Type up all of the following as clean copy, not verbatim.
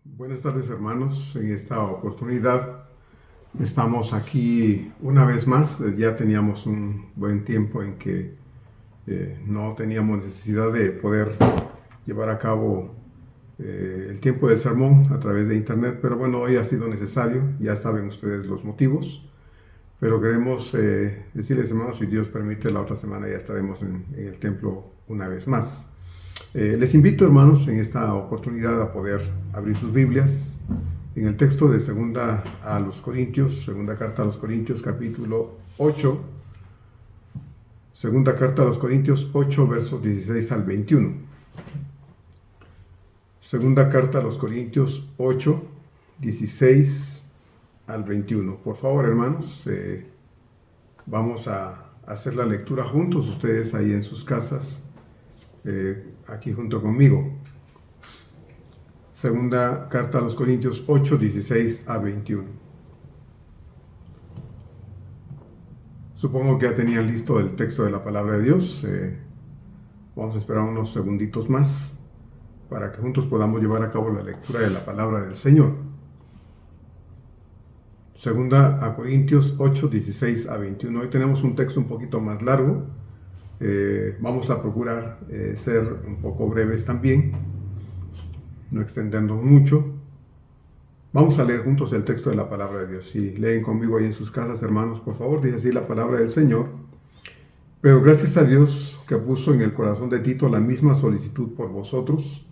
Buenas tardes, hermanos. En esta oportunidad estamos aquí una vez más. Ya teníamos un buen tiempo en que no teníamos necesidad de poder llevar a cabo el tiempo del sermón a través de internet, pero bueno, hoy ha sido necesario. Ya saben ustedes los motivos, pero queremos decirles, hermanos, si Dios permite, la otra semana ya estaremos en el templo una vez más. Les invito, hermanos, en esta oportunidad a poder abrir sus Biblias en el texto de segunda a los Corintios, segunda carta a los Corintios, capítulo 8, segunda carta a los Corintios 8, versos 16 al 21. Segunda carta a los Corintios 8, 16 al 21. Por favor, hermanos, vamos a hacer la lectura juntos, ustedes ahí en sus casas, aquí junto conmigo. Segunda carta a los Corintios 8, 16 a 21. Supongo que ya tenían listo el texto de la palabra de Dios. Vamos a esperar unos segunditos más para que juntos podamos llevar a cabo la lectura de la palabra del Señor. Segunda a Corintios 8, 16 a 21. Hoy tenemos un texto un poquito más largo. Vamos a procurar ser un poco breves también, no extendernos mucho. Vamos a leer juntos el texto de la palabra de Dios. Si leen conmigo ahí en sus casas, hermanos, por favor, dice así la palabra del Señor. Pero gracias a Dios que puso en el corazón de Tito la misma solicitud por vosotros,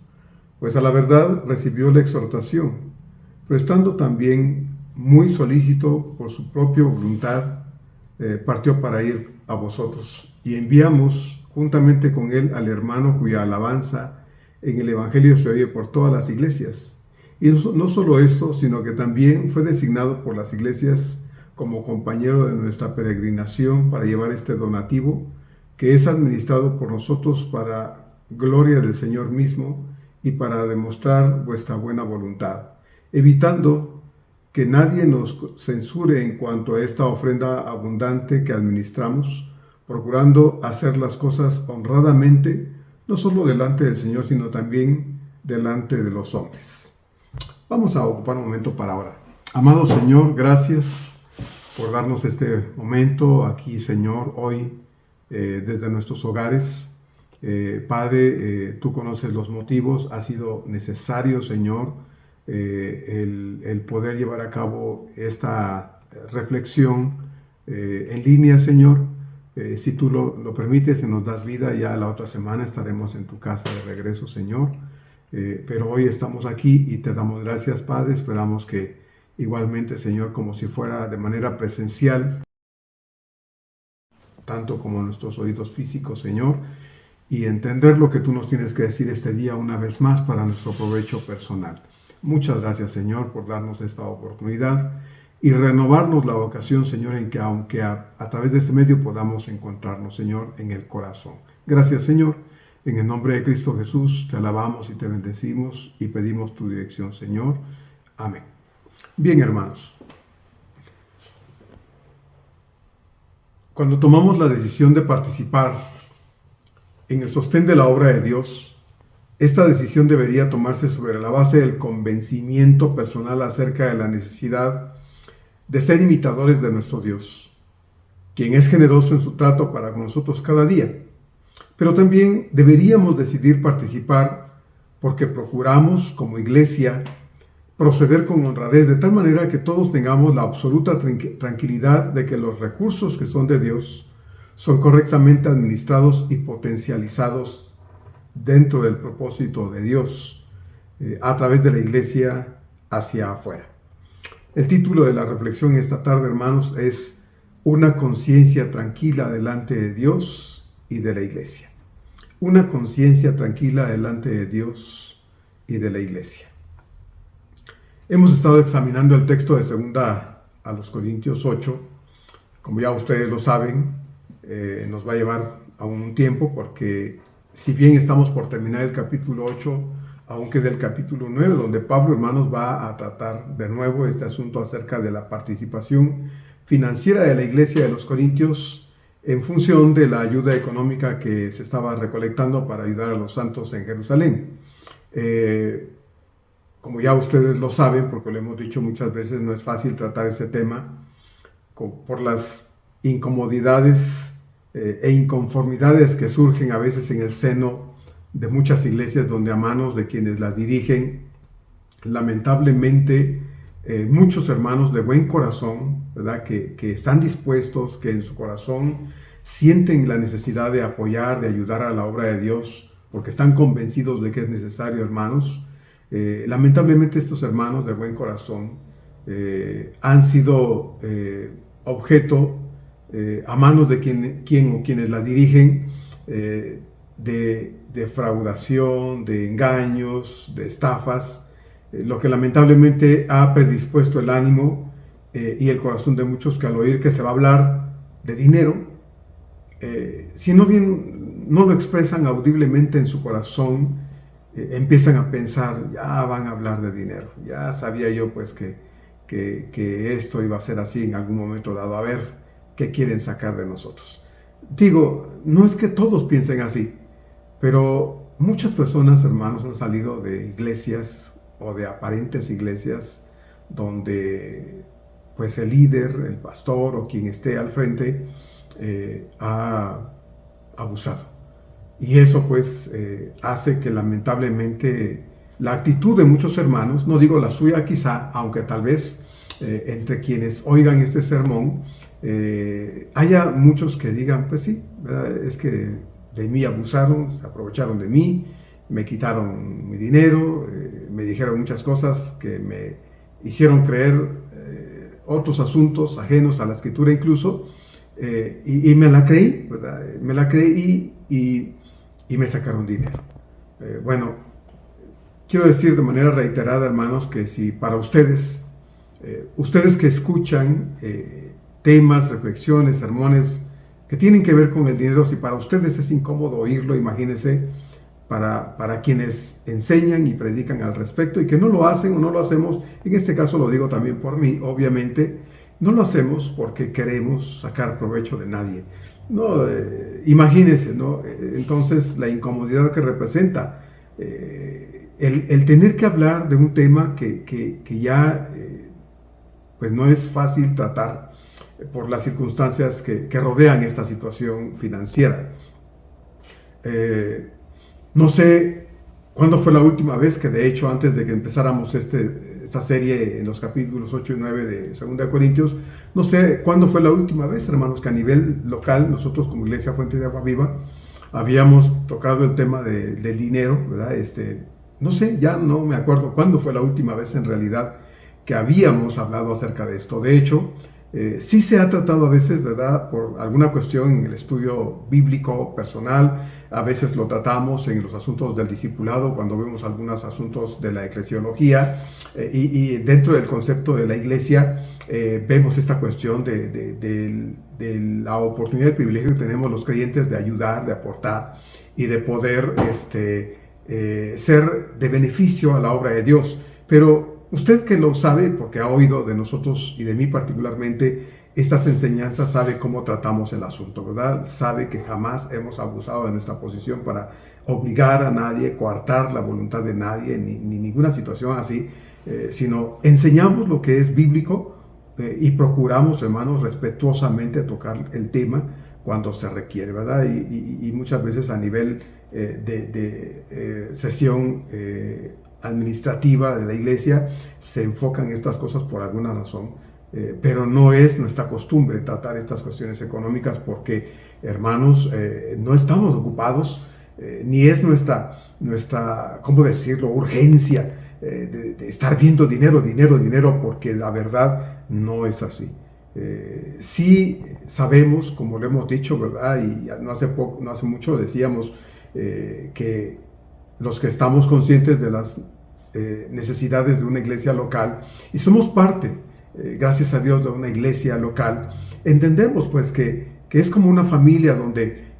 pues a la verdad recibió la exhortación, pero estando también muy solícito por su propia voluntad, partió para ir a vosotros. Y enviamos juntamente con él al hermano cuya alabanza en el Evangelio se oye por todas las iglesias. Y no solo esto, sino que también fue designado por las iglesias como compañero de nuestra peregrinación para llevar este donativo, que es administrado por nosotros para gloria del Señor mismo y para demostrar vuestra buena voluntad, evitando que nadie nos censure en cuanto a esta ofrenda abundante que administramos, procurando hacer las cosas honradamente, no solo delante del Señor, sino también delante de los hombres. Vamos a ocupar un momento para orar. Amado Señor, gracias por darnos este momento aquí, Señor, hoy, desde nuestros hogares. Padre, tú conoces los motivos, ha sido necesario, Señor, el poder llevar a cabo esta reflexión en línea, Señor. Si tú lo permites y nos das vida, ya la otra semana estaremos en tu casa de regreso, Señor. Pero hoy estamos aquí y te damos gracias, Padre. Esperamos que igualmente, Señor, como si fuera de manera presencial, tanto como nuestros oídos físicos, Señor, y entender lo que tú nos tienes que decir este día una vez más para nuestro provecho personal. Muchas gracias, Señor, por darnos esta oportunidad y renovarnos la vocación, Señor, en que aunque a través de este medio podamos encontrarnos, Señor, en el corazón. Gracias, Señor. En el nombre de Cristo Jesús te alabamos y te bendecimos y pedimos tu dirección, Señor. Amén. Bien, hermanos. Cuando tomamos la decisión de participar en el sostén de la obra de Dios, esta decisión debería tomarse sobre la base del convencimiento personal acerca de la necesidad de ser imitadores de nuestro Dios, quien es generoso en su trato para con nosotros cada día. Pero también deberíamos decidir participar porque procuramos, como iglesia, proceder con honradez de tal manera que todos tengamos la absoluta tranquilidad de que los recursos que son de Dios son correctamente administrados y potencializados dentro del propósito de Dios a través de la iglesia hacia afuera. El título de la reflexión esta tarde, hermanos, es Una conciencia tranquila delante de Dios y de la iglesia. Una conciencia tranquila delante de Dios y de la iglesia. Hemos estado examinando el texto de segunda a los Corintios 8. Como ya ustedes lo saben, nos va a llevar aún un tiempo porque si bien estamos por terminar el capítulo 8, aún queda el capítulo 9, donde Pablo, hermanos, va a tratar de nuevo este asunto acerca de la participación financiera de la iglesia de los Corintios en función de la ayuda económica que se estaba recolectando para ayudar a los santos en Jerusalén. como ya ustedes lo saben, porque lo hemos dicho muchas veces, no es fácil tratar ese tema por las incomodidades e inconformidades que surgen a veces en el seno de muchas iglesias donde a manos de quienes las dirigen, lamentablemente, muchos hermanos de buen corazón, ¿verdad? Que están dispuestos, que en su corazón sienten la necesidad de apoyar, de ayudar a la obra de Dios, porque están convencidos de que es necesario, hermanos. Lamentablemente estos hermanos de buen corazón han sido objeto a manos de quien o quienes las dirigen de defraudación, de engaños, de estafas, lo que lamentablemente ha predispuesto el ánimo y el corazón de muchos que al oír que se va a hablar de dinero, si no bien no lo expresan audiblemente en su corazón, empiezan a pensar, ya van a hablar de dinero, ya sabía yo pues que esto iba a ser así en algún momento dado, a ver qué quieren sacar de nosotros. Digo, no es que todos piensen así, pero muchas personas, hermanos, han salido de iglesias o de aparentes iglesias donde pues el líder, el pastor o quien esté al frente ha abusado. Y eso pues hace que lamentablemente la actitud de muchos hermanos, no digo la suya quizá, aunque tal vez entre quienes oigan este sermón haya muchos que digan, pues sí, ¿verdad? Es que de mí abusaron, se aprovecharon de mí, me quitaron mi dinero, me dijeron muchas cosas que me hicieron creer otros asuntos ajenos a la escritura incluso, y me la creí, ¿verdad? Me la creí y me sacaron dinero. Bueno, quiero decir de manera reiterada, hermanos, que si para ustedes, ustedes que escuchan temas, reflexiones, sermones que tienen que ver con el dinero, si para ustedes es incómodo oírlo, imagínense para quienes enseñan y predican al respecto y que no lo hacen o no lo hacemos, en este caso lo digo también por mí, obviamente, no lo hacemos porque queremos sacar provecho de nadie. No, imagínense, ¿no? Entonces la incomodidad que representa el tener que hablar de un tema que ya pues no es fácil tratar por las circunstancias que rodean esta situación financiera. No sé cuándo fue la última vez que, de hecho, antes de que empezáramos esta serie en los capítulos 8 y 9 de 2 Corintios, no sé cuándo fue la última vez, hermanos, que a nivel local, nosotros como Iglesia Fuente de Agua Viva, habíamos tocado el tema del dinero, ¿verdad? No sé, ya no me acuerdo cuándo fue la última vez en realidad que habíamos hablado acerca de esto. De hecho, sí se ha tratado a veces, ¿verdad?, por alguna cuestión en el estudio bíblico personal, a veces lo tratamos en los asuntos del discipulado, cuando vemos algunos asuntos de la eclesiología, y dentro del concepto de la iglesia vemos esta cuestión de la oportunidad y el privilegio que tenemos los creyentes de ayudar, de aportar y de poder ser de beneficio a la obra de Dios. Pero usted que lo sabe, porque ha oído de nosotros y de mí particularmente estas enseñanzas, sabe cómo tratamos el asunto, ¿verdad? Sabe que jamás hemos abusado de nuestra posición para obligar a nadie, coartar la voluntad de nadie, ni ninguna situación así, sino enseñamos lo que es bíblico y procuramos, hermanos, respetuosamente tocar el tema cuando se requiere, ¿verdad? Y muchas veces a nivel de sesión administrativa de la iglesia se enfocan estas cosas por alguna razón, pero no es nuestra costumbre tratar estas cuestiones económicas porque, hermanos, no estamos ocupados, ni es nuestra, ¿cómo decirlo?, urgencia de estar viendo dinero, porque la verdad no es así. Sí sabemos, como lo hemos dicho, ¿verdad?, y no hace mucho decíamos que los que estamos conscientes de las necesidades de una iglesia local y somos parte, gracias a Dios, de una iglesia local, entendemos pues que es como una familia donde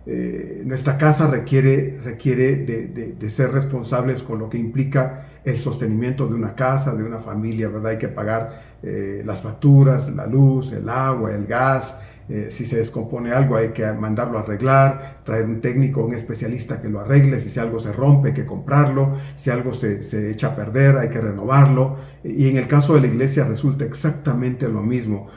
nuestra casa requiere de ser responsables con lo que implica el sostenimiento de una casa, de una familia, ¿verdad? Hay que pagar las facturas, la luz, el agua, el gas, si se descompone algo hay que mandarlo a arreglar, traer un técnico, un especialista que lo arregle, si algo se rompe hay que comprarlo, si algo se echa a perder hay que renovarlo. Y en el caso de la iglesia resulta exactamente lo mismo.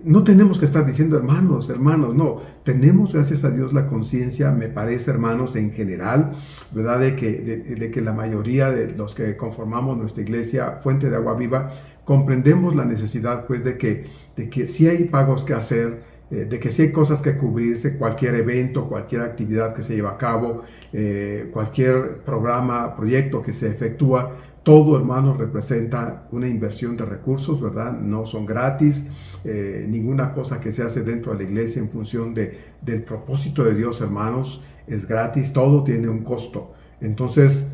No tenemos que estar diciendo hermanos, no, tenemos gracias a Dios la conciencia, me parece hermanos, en general, ¿verdad? De que la mayoría de los que conformamos nuestra iglesia, Fuente de Agua Viva, comprendemos la necesidad pues de que sí hay pagos que hacer, de que sí hay cosas que cubrirse, cualquier evento, cualquier actividad que se lleva a cabo, cualquier programa, proyecto que se efectúa, todo, hermanos, representa una inversión de recursos, ¿verdad? No son gratis. Ninguna cosa que se hace dentro de la iglesia en función del propósito de Dios, hermanos, es gratis. Todo tiene un costo. Entonces,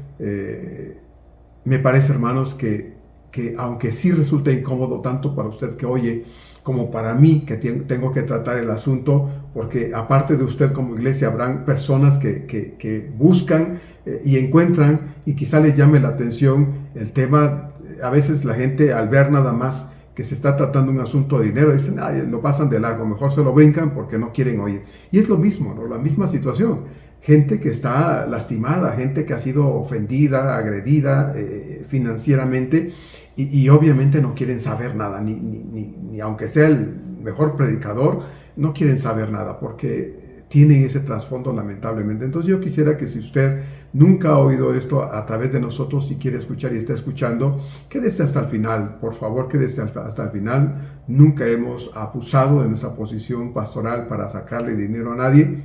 me parece, hermanos, que aunque sí resulta incómodo tanto para usted que oye, como para mí que tengo que tratar el asunto, porque aparte de usted como iglesia habrán personas que buscan y encuentran y quizá les llame la atención el tema. A veces la gente al ver nada más que se está tratando un asunto de dinero, dicen, lo pasan de largo, mejor se lo brincan porque no quieren oír. Y es lo mismo, ¿no? La misma situación. Gente que está lastimada, gente que ha sido ofendida, agredida financieramente, y obviamente no quieren saber nada, ni aunque sea el mejor predicador, no quieren saber nada porque tienen ese trasfondo lamentablemente. Entonces yo quisiera que si usted nunca ha oído esto a través de nosotros, si quiere escuchar y está escuchando, quédese hasta el final, por favor, quédese hasta el final. Nunca hemos abusado de nuestra posición pastoral para sacarle dinero a nadie,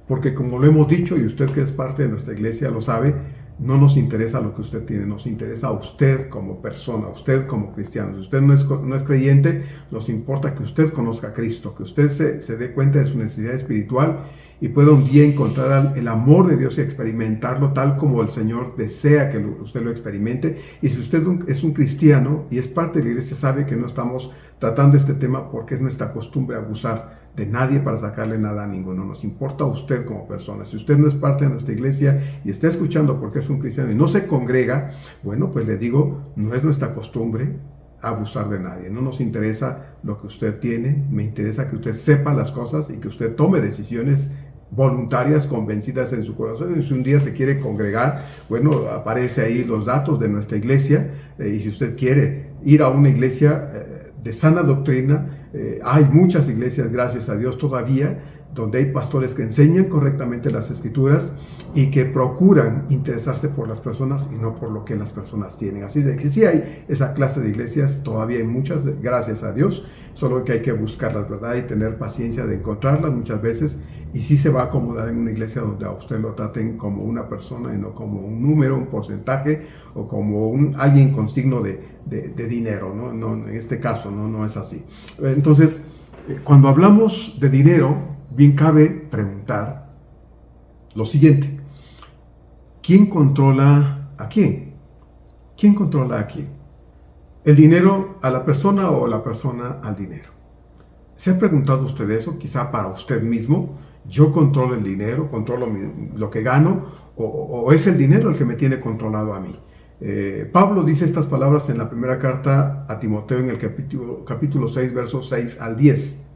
porque como lo hemos dicho, y usted que es parte de nuestra iglesia lo sabe, no nos interesa lo que usted tiene, nos interesa a usted como persona, a usted como cristiano. Si usted no es creyente, nos importa que usted conozca a Cristo, que usted se dé cuenta de su necesidad espiritual y pueda un día encontrar el amor de Dios y experimentarlo tal como el Señor desea que usted lo experimente. Y si usted es un cristiano y es parte de la iglesia, sabe que no estamos tratando este tema porque es nuestra costumbre abusar de nadie para sacarle nada a ninguno. Nos importa a usted como persona. Si usted no es parte de nuestra iglesia y está escuchando porque es un cristiano y no se congrega, bueno, pues le digo, no es nuestra costumbre abusar de nadie. No nos interesa lo que usted tiene, me interesa que usted sepa las cosas y que usted tome decisiones voluntarias, convencidas en su corazón. Y si un día se quiere congregar, bueno, aparece ahí los datos de nuestra iglesia, y si usted quiere ir a una iglesia de sana doctrina, hay muchas iglesias, gracias a Dios, todavía, donde hay pastores que enseñan correctamente las escrituras y que procuran interesarse por las personas y no por lo que las personas tienen. Así de que sí hay esa clase de iglesias, todavía hay muchas, gracias a Dios, solo que hay que buscarlas, ¿verdad? Y tener paciencia de encontrarlas muchas veces, y sí se va a acomodar en una iglesia donde a usted lo traten como una persona y no como un número, un porcentaje o como alguien con signo de dinero, ¿no? No, en este caso no es así. Entonces, cuando hablamos de dinero, bien cabe preguntar lo siguiente: ¿quién controla a quién? ¿Quién controla a quién? ¿El dinero a la persona o la persona al dinero? ¿Se ha preguntado usted eso? Quizá para usted mismo. ¿Yo controlo el dinero? ¿Controlo lo que gano? ¿O es el dinero el que me tiene controlado a mí? Pablo dice estas palabras en la primera carta a Timoteo, en el capítulo 6, versos 6 al 10.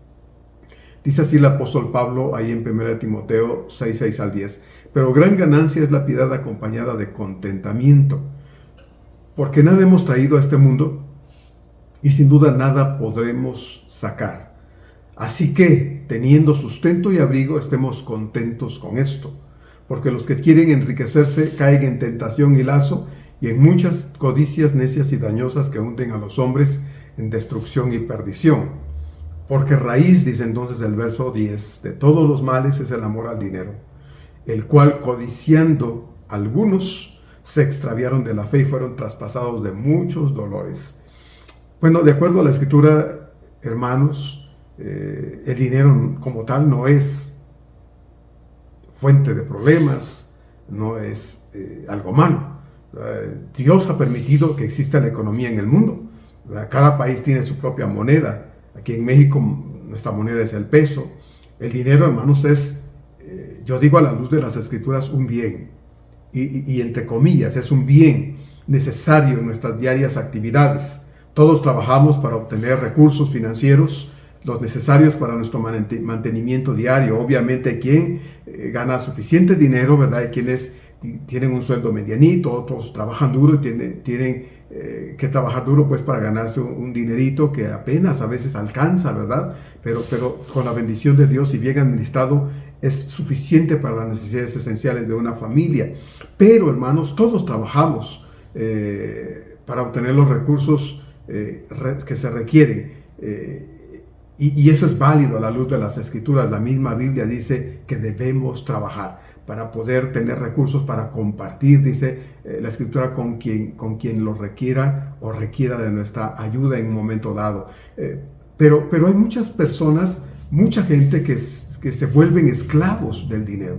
Dice así el apóstol Pablo ahí en 1 Timoteo 6, 6 al 10. Pero gran ganancia es la piedad acompañada de contentamiento, porque nada hemos traído a este mundo y sin duda nada podremos sacar. Así que, teniendo sustento y abrigo, estemos contentos con esto, porque los que quieren enriquecerse caen en tentación y lazo y en muchas codicias necias y dañosas que hunden a los hombres en destrucción y perdición. Porque raíz, dice entonces el verso 10, de todos los males es el amor al dinero, el cual, codiciando algunos, se extraviaron de la fe y fueron traspasados de muchos dolores. Bueno, de acuerdo a la Escritura, hermanos, el dinero como tal no es fuente de problemas, no es algo malo. Dios ha permitido que exista la economía en el mundo. Cada país tiene su propia moneda. Aquí en México nuestra moneda es el peso. El dinero, hermanos, es, yo digo a la luz de las Escrituras, un bien. Y entre comillas, es un bien necesario en nuestras diarias actividades. Todos trabajamos para obtener recursos financieros, los necesarios para nuestro mantenimiento diario. Obviamente hay quien gana suficiente dinero, ¿verdad? Hay quienes tienen un sueldo medianito, otros trabajan duro y tienen que trabajar duro pues para ganarse un dinerito que apenas a veces alcanza, ¿verdad? Pero con la bendición de Dios y bien administrado es suficiente para las necesidades esenciales de una familia. Pero hermanos, todos trabajamos para obtener los recursos que se requieren. Y eso es válido a la luz de las Escrituras. La misma Biblia dice que debemos trabajar para poder tener recursos para compartir, dice la Escritura, con quien lo requiera o requiera de nuestra ayuda en un momento dado. Pero hay muchas personas, mucha gente que se vuelven esclavos del dinero.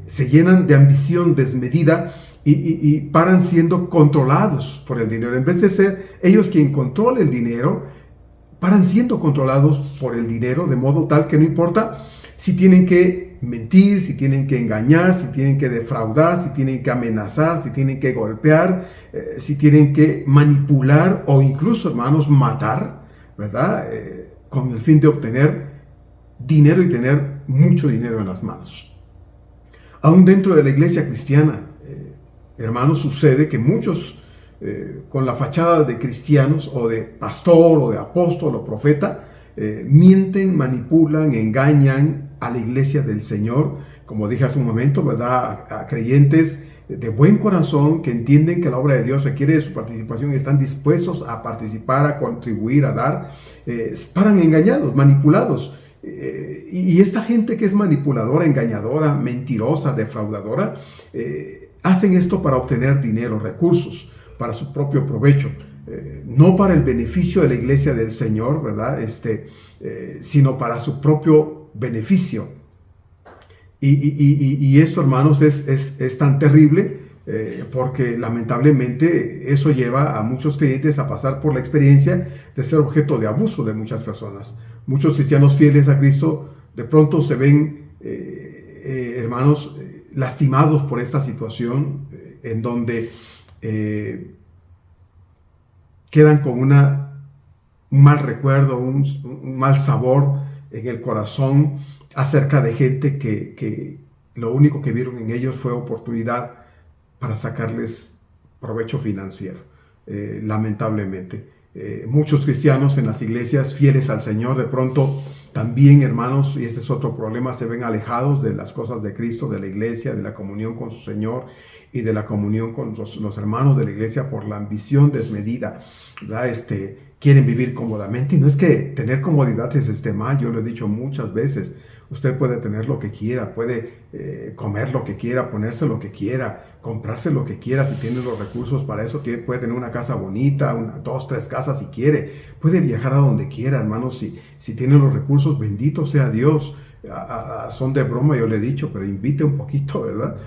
Se llenan de ambición desmedida y paran siendo controlados por el dinero. En vez de ser ellos quien controla el dinero, paran siendo controlados por el dinero, de modo tal que no importa si tienen que mentir, si tienen que engañar, si tienen que defraudar, si tienen que amenazar, si tienen que golpear, si tienen que manipular o incluso, hermanos, matar, ¿verdad? Con el fin de obtener dinero y tener mucho dinero en las manos. Aún dentro de la iglesia cristiana, hermanos, sucede que muchos con la fachada de cristianos o de pastor o de apóstol o profeta mienten, manipulan, engañan a la iglesia del Señor, como dije hace un momento, ¿verdad? A creyentes de buen corazón que entienden que la obra de Dios requiere de su participación y están dispuestos a participar, a contribuir, a dar, paran engañados, manipulados. Y esta gente que es manipuladora, engañadora, mentirosa, defraudadora, hacen esto para obtener dinero, recursos, para su propio provecho, no para el beneficio de la iglesia del Señor, ¿verdad? Sino para su propio beneficio. Y esto, hermanos, es tan terrible porque lamentablemente eso lleva a muchos creyentes a pasar por la experiencia de ser objeto de abuso de muchas personas. Muchos cristianos fieles a Cristo de pronto se ven, hermanos, lastimados por esta situación en donde quedan con un mal recuerdo, un mal sabor en el corazón acerca de gente que lo único que vieron en ellos fue oportunidad para sacarles provecho financiero, lamentablemente. Muchos cristianos en las iglesias fieles al Señor de pronto también, hermanos, y este es otro problema, se ven alejados de las cosas de Cristo, de la iglesia, de la comunión con su Señor y de la comunión con los hermanos de la iglesia por la ambición desmedida, ¿verdad? Quieren vivir cómodamente, y no es que tener comodidad esté mal, yo lo he dicho muchas veces. Usted puede tener lo que quiera, puede comer lo que quiera, ponerse lo que quiera, comprarse lo que quiera si tiene los recursos para eso. Puede tener una casa bonita, 2, 3 casas si quiere. Puede viajar a donde quiera, hermanos, si tiene los recursos, bendito sea Dios. Son de broma, yo le he dicho, pero invite un poquito, ¿verdad?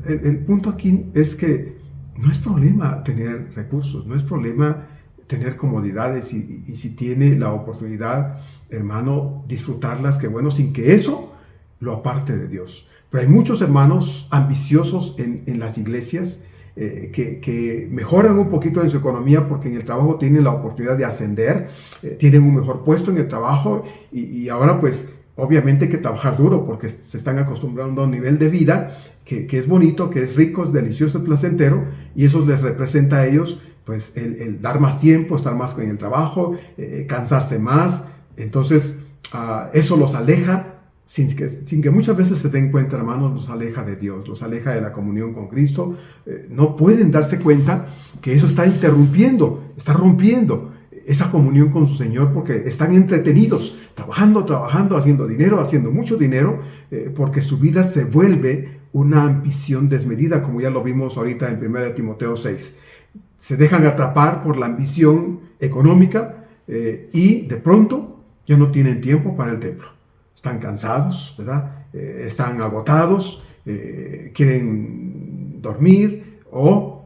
El punto aquí es que no es problema tener recursos, no es problema tener comodidades y si tiene la oportunidad, hermano, disfrutarlas, que bueno, sin que eso lo aparte de Dios. Pero hay muchos hermanos ambiciosos en las iglesias que mejoran un poquito en su economía porque en el trabajo tienen la oportunidad de ascender, tienen un mejor puesto en el trabajo y ahora pues obviamente hay que trabajar duro porque se están acostumbrando a un nivel de vida que es bonito, que es rico, es delicioso, es placentero, y eso les representa a ellos pues el dar más tiempo, estar más en el trabajo, cansarse más. Entonces eso los aleja, sin que muchas veces se den cuenta, hermanos, los aleja de Dios, los aleja de la comunión con Cristo. No pueden darse cuenta que eso está interrumpiendo, está rompiendo esa comunión con su Señor porque están entretenidos, trabajando, haciendo dinero, haciendo mucho dinero, porque su vida se vuelve una ambición desmedida, como ya lo vimos ahorita en 1 Timoteo 6. Se dejan atrapar por la ambición económica y de pronto ya no tienen tiempo para el templo. Están cansados, ¿verdad? Están agotados, quieren dormir o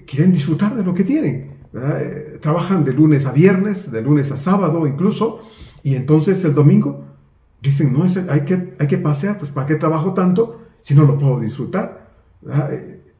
quieren disfrutar de lo que tienen, ¿verdad? Trabajan de lunes a viernes, de lunes a sábado incluso, y entonces el domingo dicen, no, hay que pasear, pues ¿para qué trabajo tanto si no lo puedo disfrutar? ¿Verdad?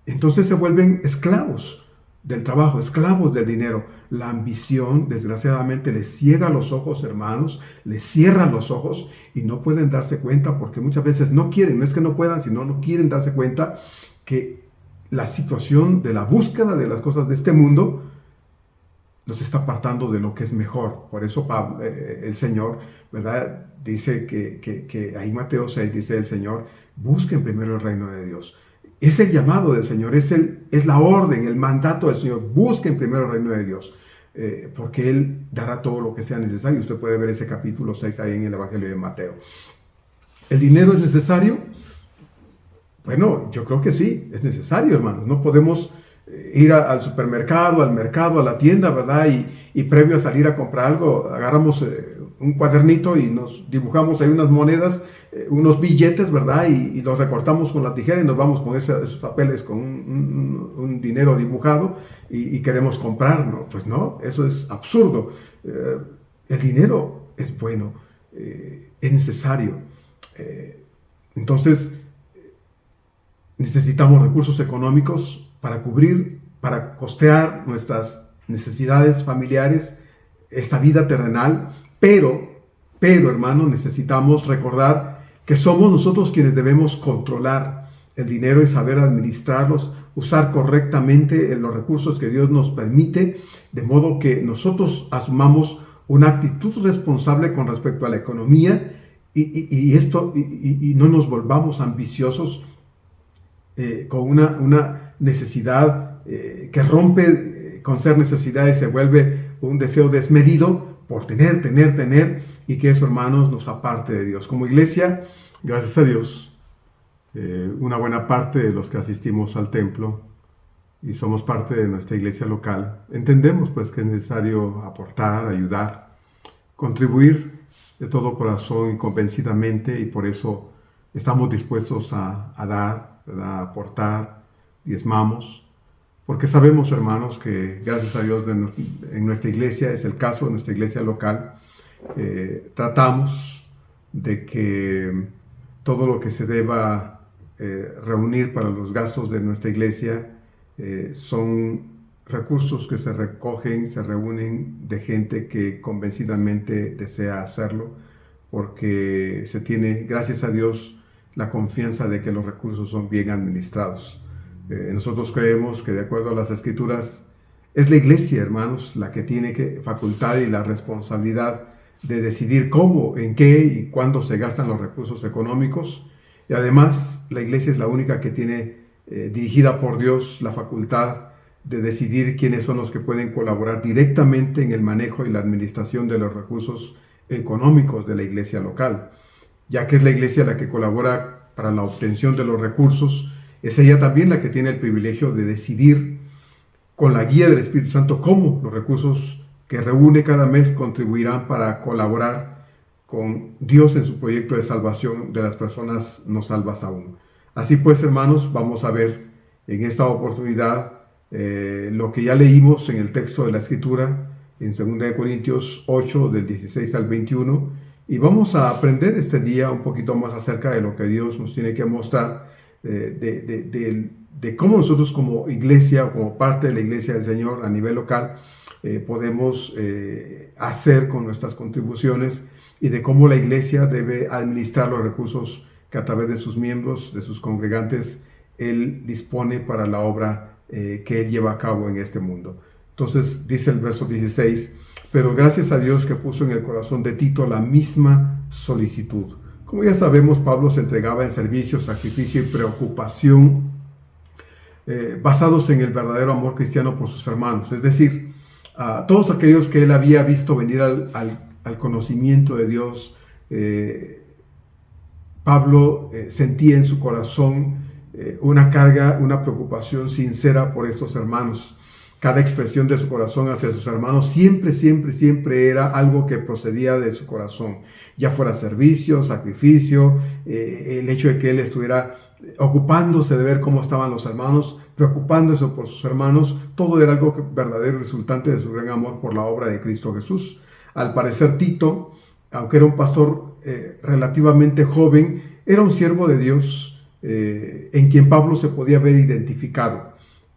Entonces se vuelven esclavos del trabajo, esclavos del dinero. La ambición, desgraciadamente, les ciega los ojos, hermanos, les cierra los ojos y no pueden darse cuenta porque muchas veces no quieren, no es que no puedan, sino no quieren darse cuenta que la situación de la búsqueda de las cosas de este mundo nos está apartando de lo que es mejor. Por eso Pablo, el Señor, ¿verdad? Dice que ahí Mateo 6 dice el Señor, busquen primero el reino de Dios. Es el llamado del Señor, es la orden, el mandato del Señor. Busquen primero el reino de Dios, porque Él dará todo lo que sea necesario. Usted puede ver ese capítulo 6 ahí en el Evangelio de Mateo. ¿El dinero es necesario? Bueno, yo creo que sí, es necesario, hermanos. No podemos ir al supermercado, al mercado, a la tienda, ¿verdad? Y previo a salir a comprar algo, agarramos un cuadernito y nos dibujamos ahí unas monedas, unos billetes, ¿verdad? Y los recortamos con la tijera y nos vamos con esos papeles, con un dinero dibujado y queremos comprar, ¿no? Pues no, eso es absurdo. El dinero es bueno, es necesario. Entonces, necesitamos recursos económicos para cubrir, para costear nuestras necesidades familiares, esta vida terrenal, pero hermano, necesitamos recordar que somos nosotros quienes debemos controlar el dinero y saber administrarlos, usar correctamente los recursos que Dios nos permite, de modo que nosotros asumamos una actitud responsable con respecto a la economía y no nos volvamos ambiciosos con una necesidad que rompe con ser necesidad y se vuelve un deseo desmedido por tener, y que eso, hermanos, nos aparte de Dios. Como iglesia, gracias a Dios, una buena parte de los que asistimos al templo y somos parte de nuestra iglesia local, entendemos pues que es necesario aportar, ayudar, contribuir de todo corazón y convencidamente, y por eso estamos dispuestos a dar, ¿verdad? A aportar, diezmamos, porque sabemos, hermanos, que gracias a Dios en nuestra iglesia, es el caso de nuestra iglesia local, tratamos de que todo lo que se deba reunir para los gastos de nuestra iglesia son recursos que se recogen, se reúnen de gente que convencidamente desea hacerlo, porque se tiene, gracias a Dios, la confianza de que los recursos son bien administrados. Nosotros creemos que, de acuerdo a las Escrituras, es la iglesia, hermanos, la que tiene que facultad y la responsabilidad de decidir cómo, en qué y cuándo se gastan los recursos económicos. Y además, la iglesia es la única que tiene, dirigida por Dios, la facultad de decidir quiénes son los que pueden colaborar directamente en el manejo y la administración de los recursos económicos de la iglesia local. Ya que es la iglesia la que colabora para la obtención de los recursos, es ella también la que tiene el privilegio de decidir con la guía del Espíritu Santo cómo los recursos que reúne cada mes contribuirán para colaborar con Dios en su proyecto de salvación de las personas no salvas aún. Así pues, hermanos, vamos a ver en esta oportunidad lo que ya leímos en el texto de la Escritura, en 2 Corintios 8, del 16 al 21, y vamos a aprender este día un poquito más acerca de lo que Dios nos tiene que mostrar, de cómo nosotros como iglesia o como parte de la iglesia del Señor a nivel local podemos hacer con nuestras contribuciones, y de cómo la iglesia debe administrar los recursos que a través de sus miembros, de sus congregantes, Él dispone para la obra que Él lleva a cabo en este mundo. Entonces dice el verso 16, pero gracias a Dios que puso en el corazón de Tito la misma solicitud. Como ya sabemos, Pablo se entregaba en servicio, sacrificio y preocupación basados en el verdadero amor cristiano por sus hermanos. Es decir, a todos aquellos que él había visto venir al conocimiento de Dios, Pablo sentía en su corazón una carga, una preocupación sincera por estos hermanos. Cada expresión de su corazón hacia sus hermanos siempre era algo que procedía de su corazón, ya fuera servicio, sacrificio, el hecho de que él estuviera ocupándose de ver cómo estaban los hermanos, preocupándose por sus hermanos, todo era algo verdadero resultante de su gran amor por la obra de Cristo Jesús. Al parecer, Tito, aunque era un pastor relativamente joven, era un siervo de Dios en quien Pablo se podía ver identificado,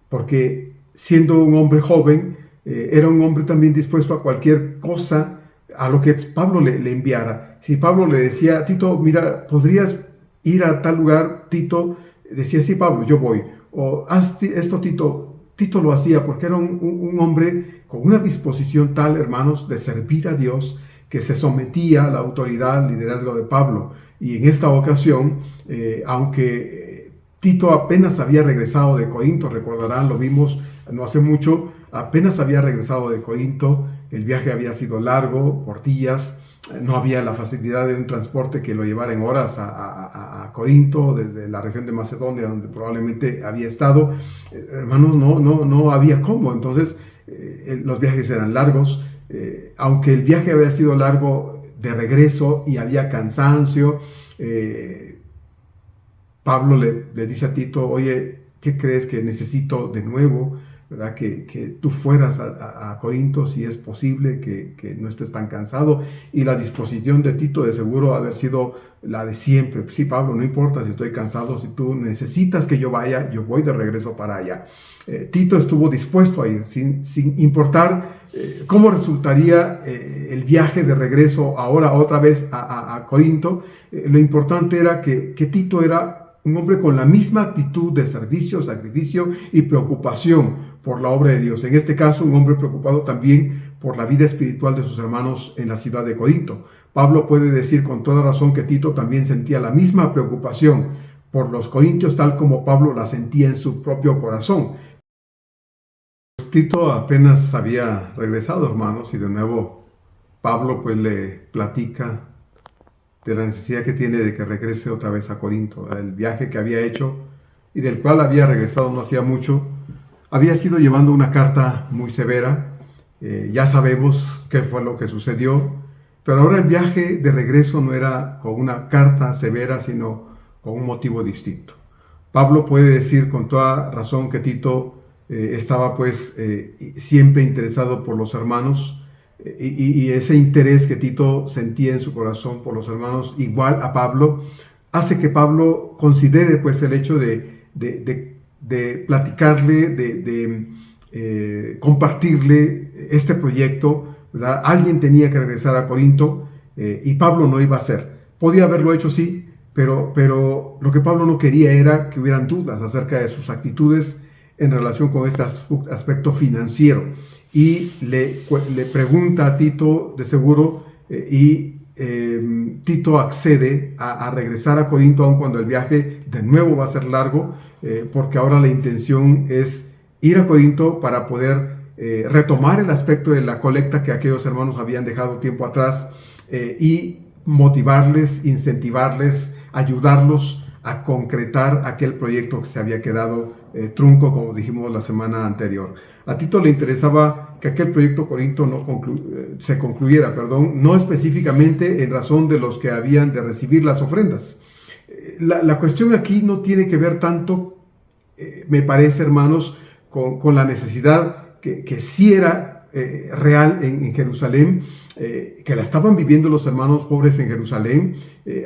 porque siendo un hombre joven, era un hombre también dispuesto a cualquier cosa, a lo que Pablo le enviara. Si Pablo le decía, Tito, mira, ¿podrías ir a tal lugar? Tito decía, sí, Pablo, yo voy. O haz esto, Tito. Tito lo hacía porque era un hombre con una disposición tal, hermanos, de servir a Dios, que se sometía a la autoridad, al liderazgo de Pablo. Y en esta ocasión, aunque Tito apenas había regresado de Corinto, recordarán, lo vimos no hace mucho, apenas había regresado de Corinto, el viaje había sido largo, por días, no había la facilidad de un transporte que lo llevara en horas a Corinto, desde la región de Macedonia, donde probablemente había estado. Hermanos, no había cómo. Entonces, los viajes eran largos. Aunque el viaje había sido largo de regreso y había cansancio, Pablo le dice a Tito, oye, ¿qué crees que necesito de nuevo? ¿Verdad? Que tú fueras a Corinto, si es posible, que no estés tan cansado. Y la disposición de Tito de seguro haber sido la de siempre. Sí, Pablo, no importa si estoy cansado, si tú necesitas que yo vaya, yo voy de regreso para allá. Tito estuvo dispuesto a ir, sin importar cómo resultaría el viaje de regreso ahora otra vez a Corinto. Lo importante era que Tito era un hombre con la misma actitud de servicio, sacrificio y preocupación por la obra de Dios. En este caso, un hombre preocupado también por la vida espiritual de sus hermanos en la ciudad de Corinto. Pablo puede decir con toda razón que Tito también sentía la misma preocupación por los corintios, tal como Pablo la sentía en su propio corazón. Tito apenas había regresado, hermanos, y de nuevo Pablo pues le platica de la necesidad que tiene de que regrese otra vez a Corinto. El viaje que había hecho y del cual había regresado no hacía mucho, había sido llevando una carta muy severa. Ya sabemos qué fue lo que sucedió, pero ahora el viaje de regreso no era con una carta severa, sino con un motivo distinto. Pablo puede decir con toda razón que Tito estaba pues siempre interesado por los hermanos, y ese interés que Tito sentía en su corazón por los hermanos, igual a Pablo, hace que Pablo considere pues el hecho de platicarle, de compartirle este proyecto, ¿verdad? Alguien tenía que regresar a Corinto y Pablo no iba a hacer. Podía haberlo hecho, sí, pero lo que Pablo no quería era que hubieran dudas acerca de sus actitudes en relación con este aspecto financiero. Y le pregunta a Tito de seguro, Tito accede a regresar a Corinto, aun cuando el viaje de nuevo va a ser largo, porque ahora la intención es ir a Corinto para poder retomar el aspecto de la colecta que aquellos hermanos habían dejado tiempo atrás, y motivarles, incentivarles, ayudarlos a concretar aquel proyecto que se había quedado trunco, como dijimos la semana anterior. A Tito le interesaba que aquel proyecto Corinto se concluyera, no específicamente en razón de los que habían de recibir las ofrendas. La cuestión aquí no tiene que ver tanto, me parece, hermanos, con la necesidad que sí era real en Jerusalén, que la estaban viviendo los hermanos pobres en Jerusalén.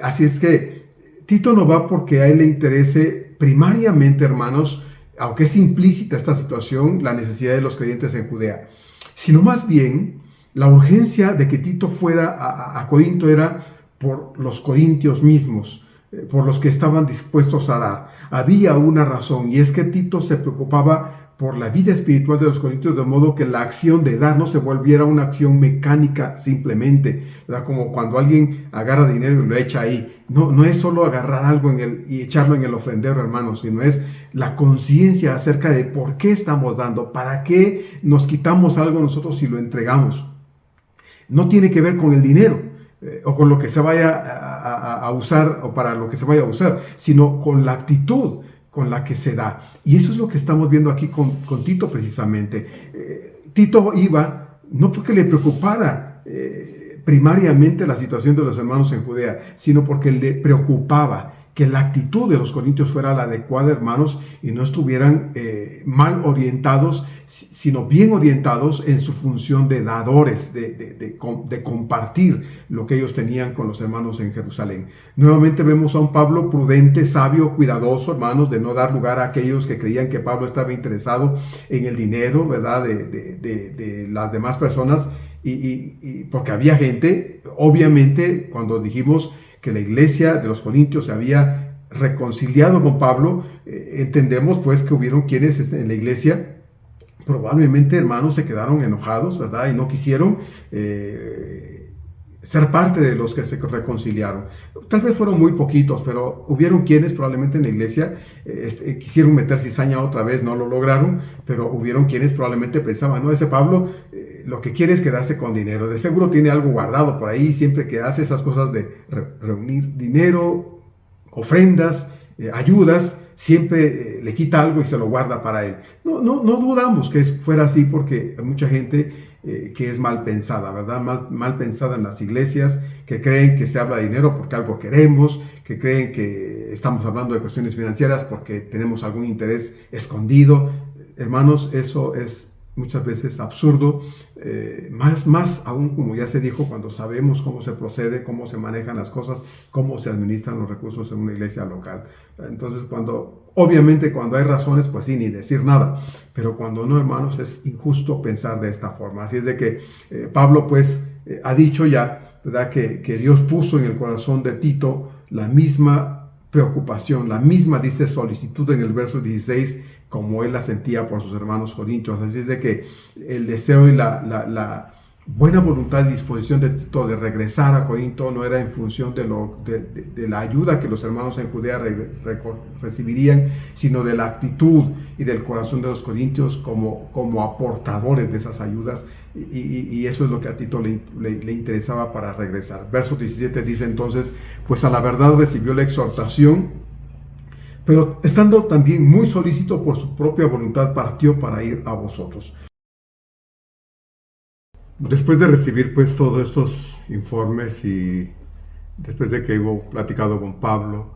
Así es que Tito no va porque a él le interese primariamente, hermanos, aunque es implícita esta situación, la necesidad de los creyentes en Judea, sino más bien la urgencia de que Tito fuera a Corinto era por los corintios mismos, por los que estaban dispuestos a dar. Había una razón, y es que Tito se preocupaba por la vida espiritual de los corintios, de modo que la acción de dar no se volviera una acción mecánica simplemente, ¿verdad? Como cuando alguien agarra dinero y lo echa ahí. No es solo agarrar algo y echarlo en el ofrendero, hermanos, sino es la conciencia acerca de por qué estamos dando, para qué nos quitamos algo nosotros si lo entregamos. No tiene que ver con el dinero o con lo que se vaya a usar o para lo que se vaya a usar, sino con la actitud con la que se da. Y eso es lo que estamos viendo aquí con Tito precisamente. Tito iba no porque le preocupara primariamente la situación de los hermanos en Judea, sino porque le preocupaba que la actitud de los corintios fuera la adecuada, hermanos, y no estuvieran mal orientados, sino bien orientados en su función de dadores, de compartir lo que ellos tenían con los hermanos en Jerusalén. Nuevamente vemos a un Pablo prudente, sabio, cuidadoso, hermanos, de no dar lugar a aquellos que creían que Pablo estaba interesado en el dinero, ¿verdad?, de las demás personas, y porque había gente, obviamente, cuando dijimos que la iglesia de los corintios se había reconciliado con Pablo, entendemos pues que hubieron quienes en la iglesia probablemente, hermanos, se quedaron enojados, ¿verdad? Y no quisieron ser parte de los que se reconciliaron. Tal vez fueron muy poquitos, pero hubieron quienes probablemente en la iglesia quisieron meter cizaña otra vez, no lo lograron, pero hubieron quienes probablemente pensaban, no, ese Pablo lo que quiere es quedarse con dinero, de seguro tiene algo guardado por ahí, siempre que hace esas cosas de reunir dinero, ofrendas, ayudas, siempre le quita algo y se lo guarda para él. No dudamos que fuera así, porque hay mucha gente que es mal pensada, ¿verdad? Mal pensada en las iglesias, que creen que se habla de dinero porque algo queremos, que creen que estamos hablando de cuestiones financieras porque tenemos algún interés escondido. Hermanos, eso es muchas veces absurdo, más aún, como ya se dijo, cuando sabemos cómo se procede, cómo se manejan las cosas, cómo se administran los recursos en una iglesia local. Entonces, obviamente cuando hay razones, pues sí, ni decir nada, pero cuando no, hermanos, es injusto pensar de esta forma. Así es de que Pablo pues ha dicho ya, ¿verdad?, que Dios puso en el corazón de Tito la misma preocupación, la misma, dice, solicitud en el verso 16, como él la sentía por sus hermanos corintios. Así es de que el deseo y la buena voluntad y disposición de Tito de regresar a Corinto no era en función de la ayuda que los hermanos en Judea recibirían, sino de la actitud y del corazón de los corintios como aportadores de esas ayudas, y eso es lo que a Tito le interesaba para regresar. Verso 17 dice entonces, pues a la verdad recibió la exhortación, pero estando también muy solícito por su propia voluntad, partió para ir a vosotros. Después de recibir pues todos estos informes y después de que hubo platicado con Pablo,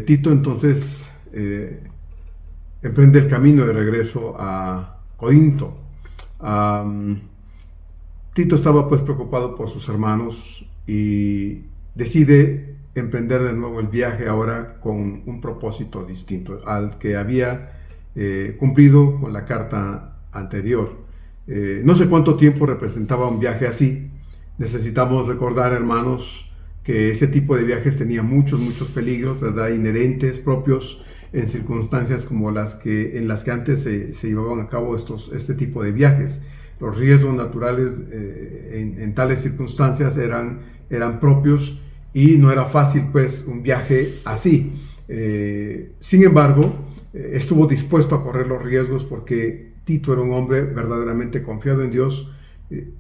Tito entonces emprende el camino de regreso a Corinto. Tito estaba pues preocupado por sus hermanos y decide emprender de nuevo el viaje, ahora con un propósito distinto al que había cumplido con la carta anterior. No sé cuánto tiempo representaba un viaje así. Necesitamos recordar, hermanos, que ese tipo de viajes tenía muchos peligros, ¿verdad?, inherentes, propios en circunstancias como en las que antes se llevaban a cabo este tipo de viajes. Los riesgos naturales en tales circunstancias eran propios, y no era fácil pues un viaje así. Sin embargo, estuvo dispuesto a correr los riesgos porque Tito era un hombre verdaderamente confiado en Dios,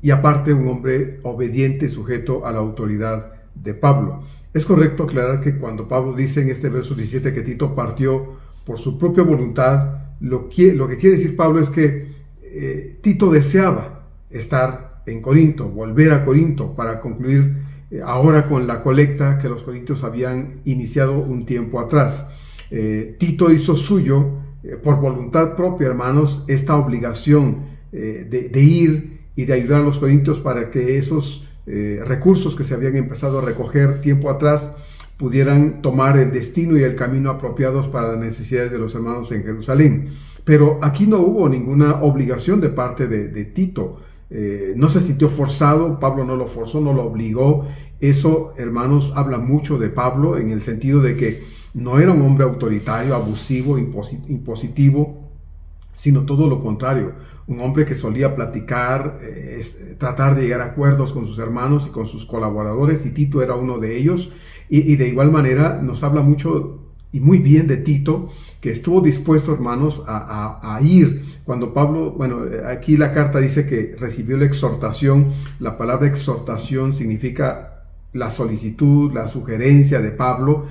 y aparte un hombre obediente, sujeto a la autoridad de Pablo. Es correcto aclarar que cuando Pablo dice en este verso 17 que Tito partió por su propia voluntad, lo que quiere decir Pablo es que Tito deseaba estar en Corinto, volver a Corinto para concluir ahora con la colecta que los corintios habían iniciado un tiempo atrás. Tito hizo suyo por voluntad propia, hermanos, esta obligación de ir y de ayudar a los corintios para que esos recursos que se habían empezado a recoger tiempo atrás pudieran tomar el destino y el camino apropiados para las necesidades de los hermanos en Jerusalén. Pero aquí no hubo ninguna obligación de parte de Tito. No se sintió forzado, Pablo no lo forzó, no lo obligó. Eso, hermanos, habla mucho de Pablo en el sentido de que no era un hombre autoritario, abusivo, impositivo, sino todo lo contrario, un hombre que solía platicar, tratar de llegar a acuerdos con sus hermanos y con sus colaboradores, y Tito era uno de ellos, y de igual manera nos habla mucho y muy bien de Tito, que estuvo dispuesto, hermanos, a ir. Cuando Pablo, aquí la carta dice que recibió la exhortación. La palabra exhortación significa la solicitud, la sugerencia de Pablo.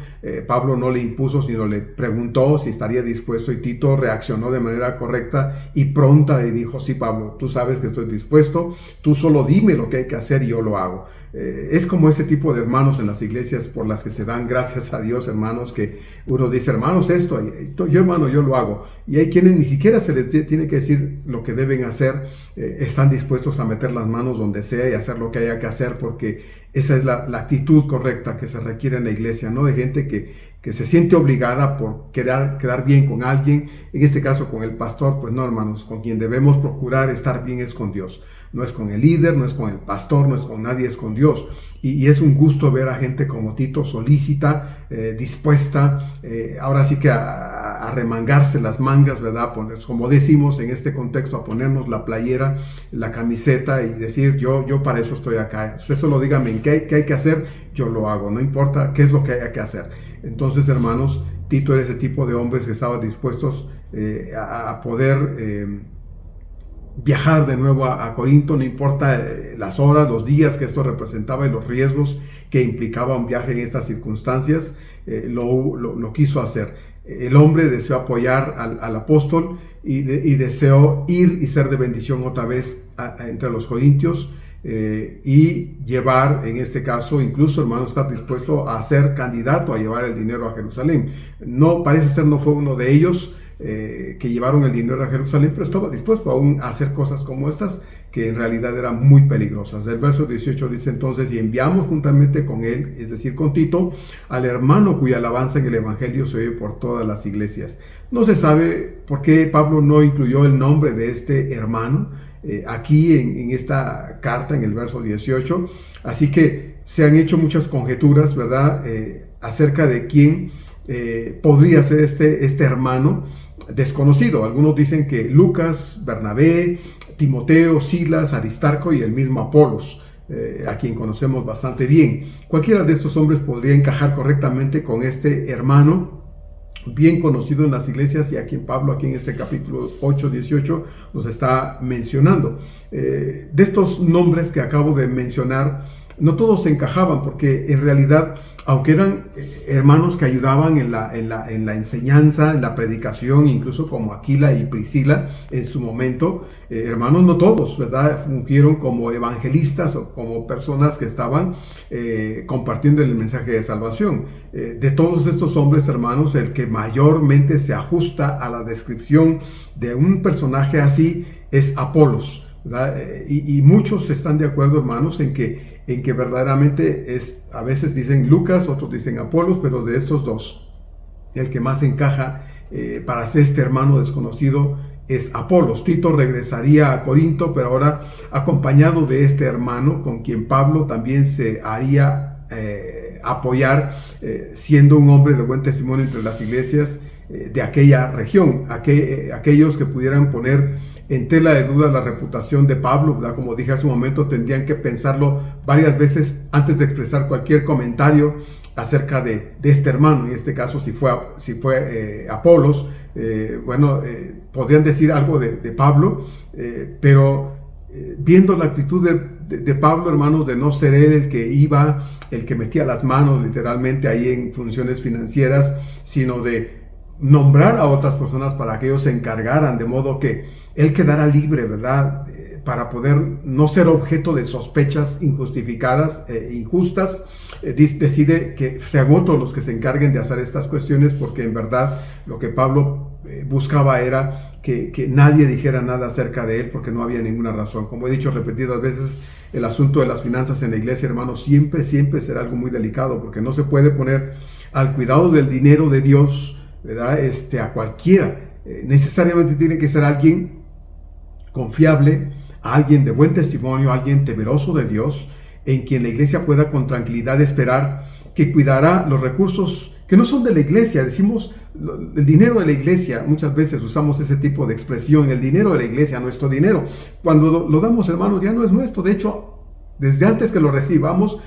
Pablo no le impuso, sino le preguntó si estaría dispuesto, y Tito reaccionó de manera correcta y pronta y dijo: sí, Pablo, tú sabes que estoy dispuesto, tú solo dime lo que hay que hacer y yo lo hago. Es como ese tipo de hermanos en las iglesias por las que se dan, gracias a Dios, hermanos, que uno dice: hermanos, esto, yo hermano, yo lo hago. Y hay quienes ni siquiera se les tiene que decir lo que deben hacer, están dispuestos a meter las manos donde sea y hacer lo que haya que hacer, porque esa es la actitud correcta que se requiere en la iglesia, no de gente que se siente obligada por quedar bien con alguien, en este caso con el pastor. Pues no, hermanos, con quien debemos procurar estar bien es con Dios. No es con el líder, no es con el pastor, no es con nadie, es con Dios. Y es un gusto ver a gente como Tito solícita, dispuesta, ahora sí que a remangarse las mangas, ¿verdad? Como decimos en este contexto, a ponernos la playera, la camiseta y decir: yo para eso estoy acá. Usted solo dígame qué hay que hacer, yo lo hago, no importa qué es lo que haya que hacer. Entonces, hermanos, Tito era ese tipo de hombres que estaban dispuestos a poder viajar de nuevo a Corinto, no importa las horas, los días que esto representaba y los riesgos que implicaba un viaje en estas circunstancias, lo quiso hacer. El hombre deseó apoyar al apóstol y deseó ir y ser de bendición otra vez entre los corintios, y llevar, en este caso, incluso, hermano, estar dispuesto a ser candidato a llevar el dinero a Jerusalén. No, parece ser, no fue uno de ellos que llevaron el dinero a Jerusalén, pero estaba dispuesto aún a hacer cosas como estas, que en realidad eran muy peligrosas. El verso 18 dice entonces: y enviamos juntamente con él, es decir, con Tito, al hermano cuya alabanza en el evangelio se oye por todas las iglesias. No se sabe por qué Pablo no incluyó el nombre de este hermano aquí en esta carta, en el verso 18, así que se han hecho muchas conjeturas, ¿verdad?, acerca de quién podría ser este hermano desconocido. Algunos dicen que Lucas, Bernabé, Timoteo, Silas, Aristarco y el mismo Apolos, a quien conocemos bastante bien. Cualquiera de estos hombres podría encajar correctamente con este hermano bien conocido en las iglesias, y a quien Pablo aquí en este capítulo 8, 18 nos está mencionando. De estos nombres que acabo de mencionar, no todos se encajaban, porque en realidad, aunque eran hermanos que ayudaban en la enseñanza, en la predicación, incluso como Aquila y Priscila en su momento, hermanos, no todos, ¿verdad?, fungieron como evangelistas o como personas que estaban compartiendo el mensaje de salvación. De todos estos hombres, hermanos, el que mayormente se ajusta a la descripción de un personaje así es Apolos, ¿verdad? Y muchos están de acuerdo, hermanos, en que verdaderamente es, a veces dicen Lucas, otros dicen Apolos, pero de estos dos, el que más encaja para ser este hermano desconocido es Apolos. Tito regresaría a Corinto, pero ahora acompañado de este hermano, con quien Pablo también se haría apoyar, siendo un hombre de buen testimonio entre las iglesias de aquella región, aquellos que pudieran poner en tela de duda la reputación de Pablo, ¿verdad? Como dije hace un momento, tendrían que pensarlo varias veces antes de expresar cualquier comentario acerca de este hermano. En este caso, si fue Apolos, podrían decir algo de Pablo, pero viendo la actitud de Pablo, hermanos, de no ser él el que iba, el que metía las manos literalmente ahí en funciones financieras, sino de nombrar a otras personas para que ellos se encargaran, de modo que él quedara libre, ¿verdad?, para poder no ser objeto de sospechas injustificadas e injustas. Decide que sean otros los que se encarguen de hacer estas cuestiones, porque en verdad lo que Pablo buscaba era que nadie dijera nada acerca de él, porque no había ninguna razón. Como he dicho repetidas veces, el asunto de las finanzas en la iglesia, hermanos, siempre será algo muy delicado, porque no se puede poner al cuidado del dinero de Dios, ¿verdad?, a cualquiera. Necesariamente tiene que ser alguien confiable, alguien de buen testimonio, alguien temeroso de Dios, en quien la iglesia pueda con tranquilidad esperar que cuidará los recursos que no son de la iglesia. Decimos el dinero de la iglesia, muchas veces usamos ese tipo de expresión: el dinero de la iglesia, nuestro dinero. Cuando lo damos, hermanos, ya no es nuestro. De hecho, desde antes que lo recibamos,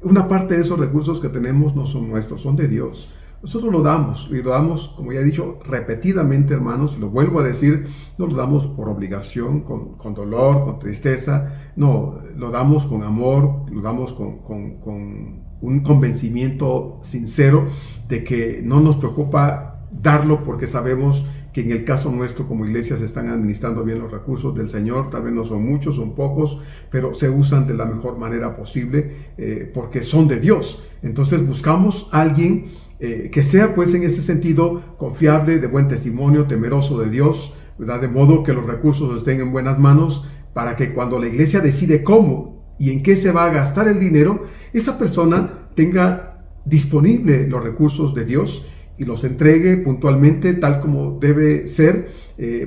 una parte de esos recursos que tenemos no son nuestros, son de Dios. Nosotros lo damos, y lo damos, como ya he dicho repetidamente, hermanos, y lo vuelvo a decir, no lo damos por obligación, con dolor, con tristeza. No, lo damos con amor, lo damos con un convencimiento sincero de que no nos preocupa darlo porque sabemos que en el caso nuestro como iglesia se están administrando bien los recursos del Señor. Tal vez no son muchos, son pocos, pero se usan de la mejor manera posible porque son de Dios. Entonces buscamos a alguien que sea pues en ese sentido confiable, de buen testimonio, temeroso de Dios, ¿verdad? De modo que los recursos estén en buenas manos para que cuando la iglesia decide cómo y en qué se va a gastar el dinero, esa persona tenga disponible los recursos de Dios y los entregue puntualmente tal como debe ser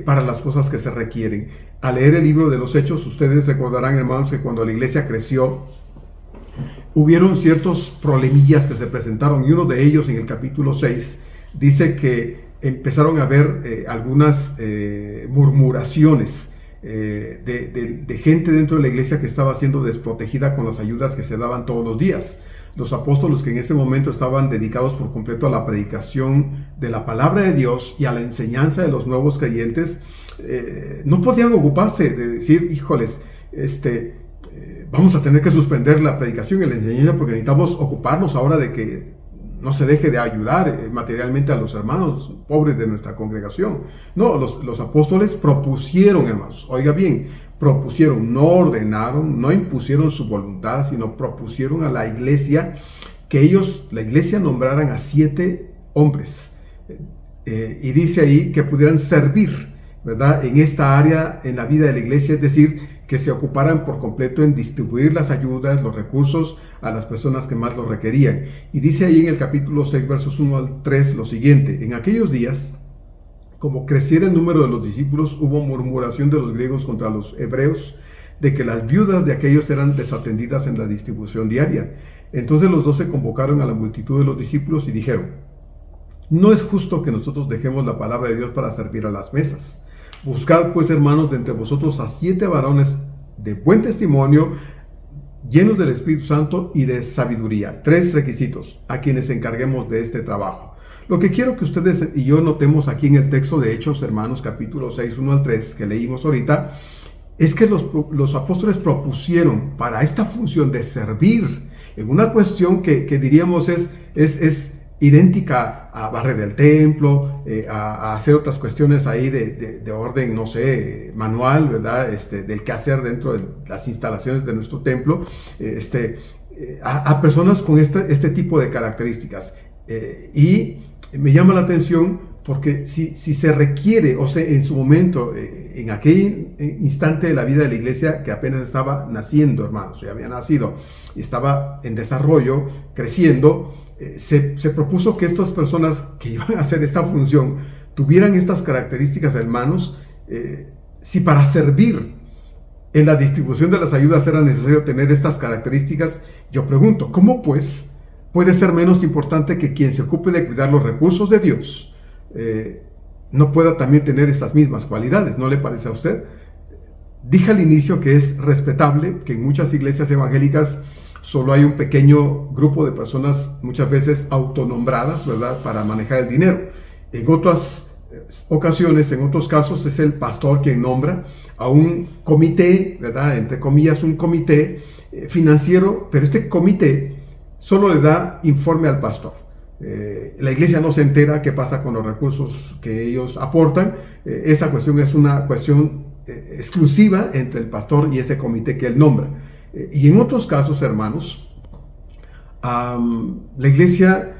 para las cosas que se requieren. Al leer el libro de los Hechos, ustedes recordarán, hermanos, que cuando la iglesia creció, hubieron ciertos problemillas que se presentaron, y uno de ellos en el capítulo 6 dice que empezaron a haber algunas murmuraciones de gente dentro de la iglesia que estaba siendo desprotegida con las ayudas que se daban todos los días. Los apóstoles, que en ese momento estaban dedicados por completo a la predicación de la palabra de Dios y a la enseñanza de los nuevos creyentes, no podían ocuparse de decir, híjoles, vamos a tener que suspender la predicación y la enseñanza porque necesitamos ocuparnos ahora de que no se deje de ayudar materialmente a los hermanos pobres de nuestra congregación. No, los apóstoles propusieron, hermanos, oiga bien, propusieron, no ordenaron, no impusieron su voluntad, sino propusieron a la iglesia que la iglesia nombraran a 7 hombres. Y dice ahí que pudieran servir, ¿verdad?, en esta área en la vida de la iglesia, es decir, que se ocuparan por completo en distribuir las ayudas, los recursos a las personas que más lo requerían. Y dice ahí en el capítulo 6, versos 1 al 3, lo siguiente: en aquellos días, como creciera el número de los discípulos, hubo murmuración de los griegos contra los hebreos, de que las viudas de aquellos eran desatendidas en la distribución diaria. Entonces los 12 convocaron a la multitud de los discípulos y dijeron: no es justo que nosotros dejemos la palabra de Dios para servir a las mesas. Buscad pues, hermanos, de entre vosotros a 7 varones de buen testimonio, llenos del Espíritu Santo y de sabiduría. 3 requisitos a quienes encarguemos de este trabajo. Lo que quiero que ustedes y yo notemos aquí en el texto de Hechos, hermanos, capítulo 6, 1 al 3, que leímos ahorita, es que los apóstoles propusieron para esta función de servir en una cuestión que diríamos es idéntica a barrer el templo, a hacer otras cuestiones ahí de orden, no sé, manual, ¿verdad? Del quehacer dentro de las instalaciones de nuestro templo, a personas con este tipo de características. Y me llama la atención porque si se requiere, o sea, en su momento, en aquel instante de la vida de la iglesia que apenas estaba naciendo, hermanos, ya había nacido y estaba en desarrollo, creciendo, se propuso que estas personas que iban a hacer esta función tuvieran estas características, hermanos. Si para servir en la distribución de las ayudas era necesario tener estas características, yo pregunto, ¿cómo pues puede ser menos importante que quien se ocupe de cuidar los recursos de Dios no pueda también tener esas mismas cualidades? ¿No le parece a usted? Dije al inicio que es respetable que en muchas iglesias evangélicas solo hay un pequeño grupo de personas, muchas veces autonombradas, ¿verdad?, para manejar el dinero. En otras ocasiones, en otros casos, es el pastor quien nombra a un comité, ¿verdad?, entre comillas, un comité financiero, pero este comité solo le da informe al pastor. La iglesia no se entera qué pasa con los recursos que ellos aportan. Esa cuestión es una cuestión exclusiva entre el pastor y ese comité que él nombra. Y en otros casos, hermanos, la iglesia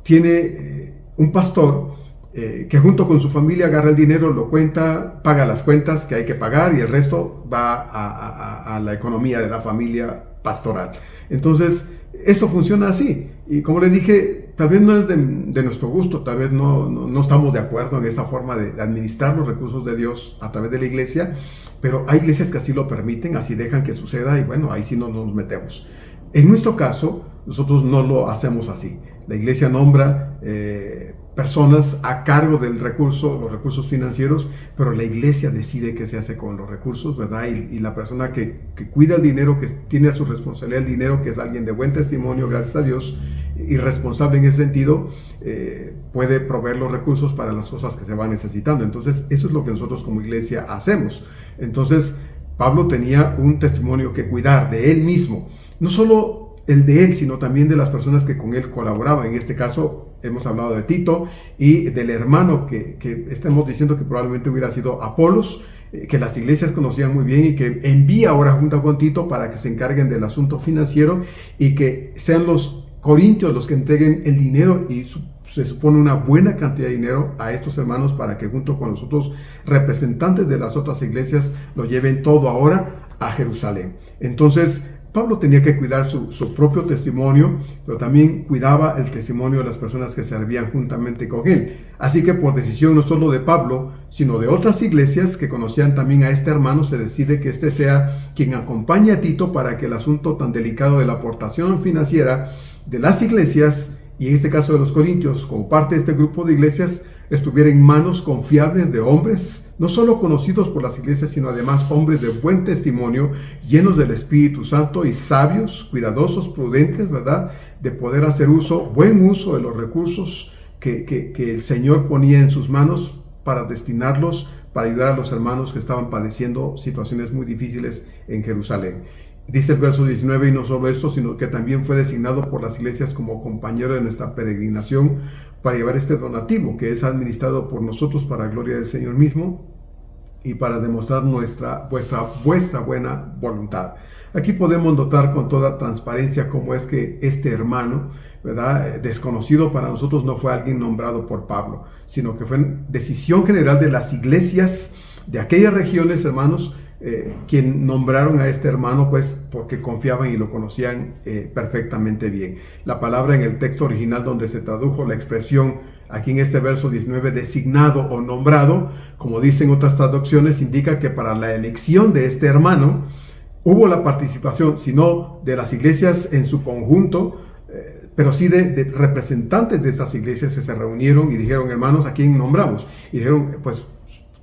tiene un pastor que junto con su familia agarra el dinero, lo cuenta, paga las cuentas que hay que pagar y el resto va a la economía de la familia pastoral. Entonces, eso funciona así. Y como le dije, tal vez no es de nuestro gusto, tal vez no estamos de acuerdo en esta forma de administrar los recursos de Dios a través de la iglesia, pero hay iglesias que así lo permiten, así dejan que suceda y bueno, ahí sí no nos metemos. En nuestro caso, nosotros no lo hacemos así. La iglesia nombra personas a cargo del recurso, los recursos financieros, pero la iglesia decide qué se hace con los recursos, ¿verdad? Y la persona que cuida el dinero, que tiene a su responsabilidad el dinero, que es alguien de buen testimonio, gracias a Dios, y responsable en ese sentido, puede proveer los recursos para las cosas que se van necesitando. Entonces, eso es lo que nosotros como iglesia hacemos. Entonces, Pablo tenía un testimonio que cuidar de él mismo, no solo el de él, sino también de las personas que con él colaboraban. En este caso hemos hablado de Tito y del hermano que estamos diciendo que probablemente hubiera sido Apolos, que las iglesias conocían muy bien y que envía ahora junto con Tito para que se encarguen del asunto financiero y que sean los corintios los que entreguen el dinero, y se supone una buena cantidad de dinero a estos hermanos para que junto con los otros representantes de las otras iglesias lo lleven todo ahora a Jerusalén. Entonces Pablo tenía que cuidar su propio testimonio, pero también cuidaba el testimonio de las personas que servían juntamente con él. Así que por decisión no solo de Pablo, sino de otras iglesias que conocían también a este hermano, se decide que este sea quien acompañe a Tito para que el asunto tan delicado de la aportación financiera de las iglesias, y en este caso de los corintios, como parte de este grupo de iglesias, estuviera en manos confiables de hombres, no solo conocidos por las iglesias, sino además hombres de buen testimonio, llenos del Espíritu Santo y sabios, cuidadosos, prudentes, ¿verdad? De poder hacer buen uso de los recursos que el Señor ponía en sus manos para destinarlos, para ayudar a los hermanos que estaban padeciendo situaciones muy difíciles en Jerusalén. Dice el verso 19, y no solo esto, sino que también fue designado por las iglesias como compañero de nuestra peregrinación para llevar este donativo que es administrado por nosotros para gloria del Señor mismo y para demostrar vuestra buena voluntad. Aquí podemos notar con toda transparencia cómo es que este hermano, ¿verdad?, desconocido para nosotros, no fue alguien nombrado por Pablo, sino que fue decisión general de las iglesias de aquellas regiones, hermanos, quien nombraron a este hermano, pues porque confiaban y lo conocían perfectamente bien. La palabra en el texto original donde se tradujo la expresión aquí en este verso 19, designado o nombrado, como dicen otras traducciones, indica que para la elección de este hermano hubo la participación, si no de las iglesias en su conjunto, pero sí de representantes de esas iglesias que se reunieron y dijeron, hermanos, ¿a quién nombramos? Y dijeron, pues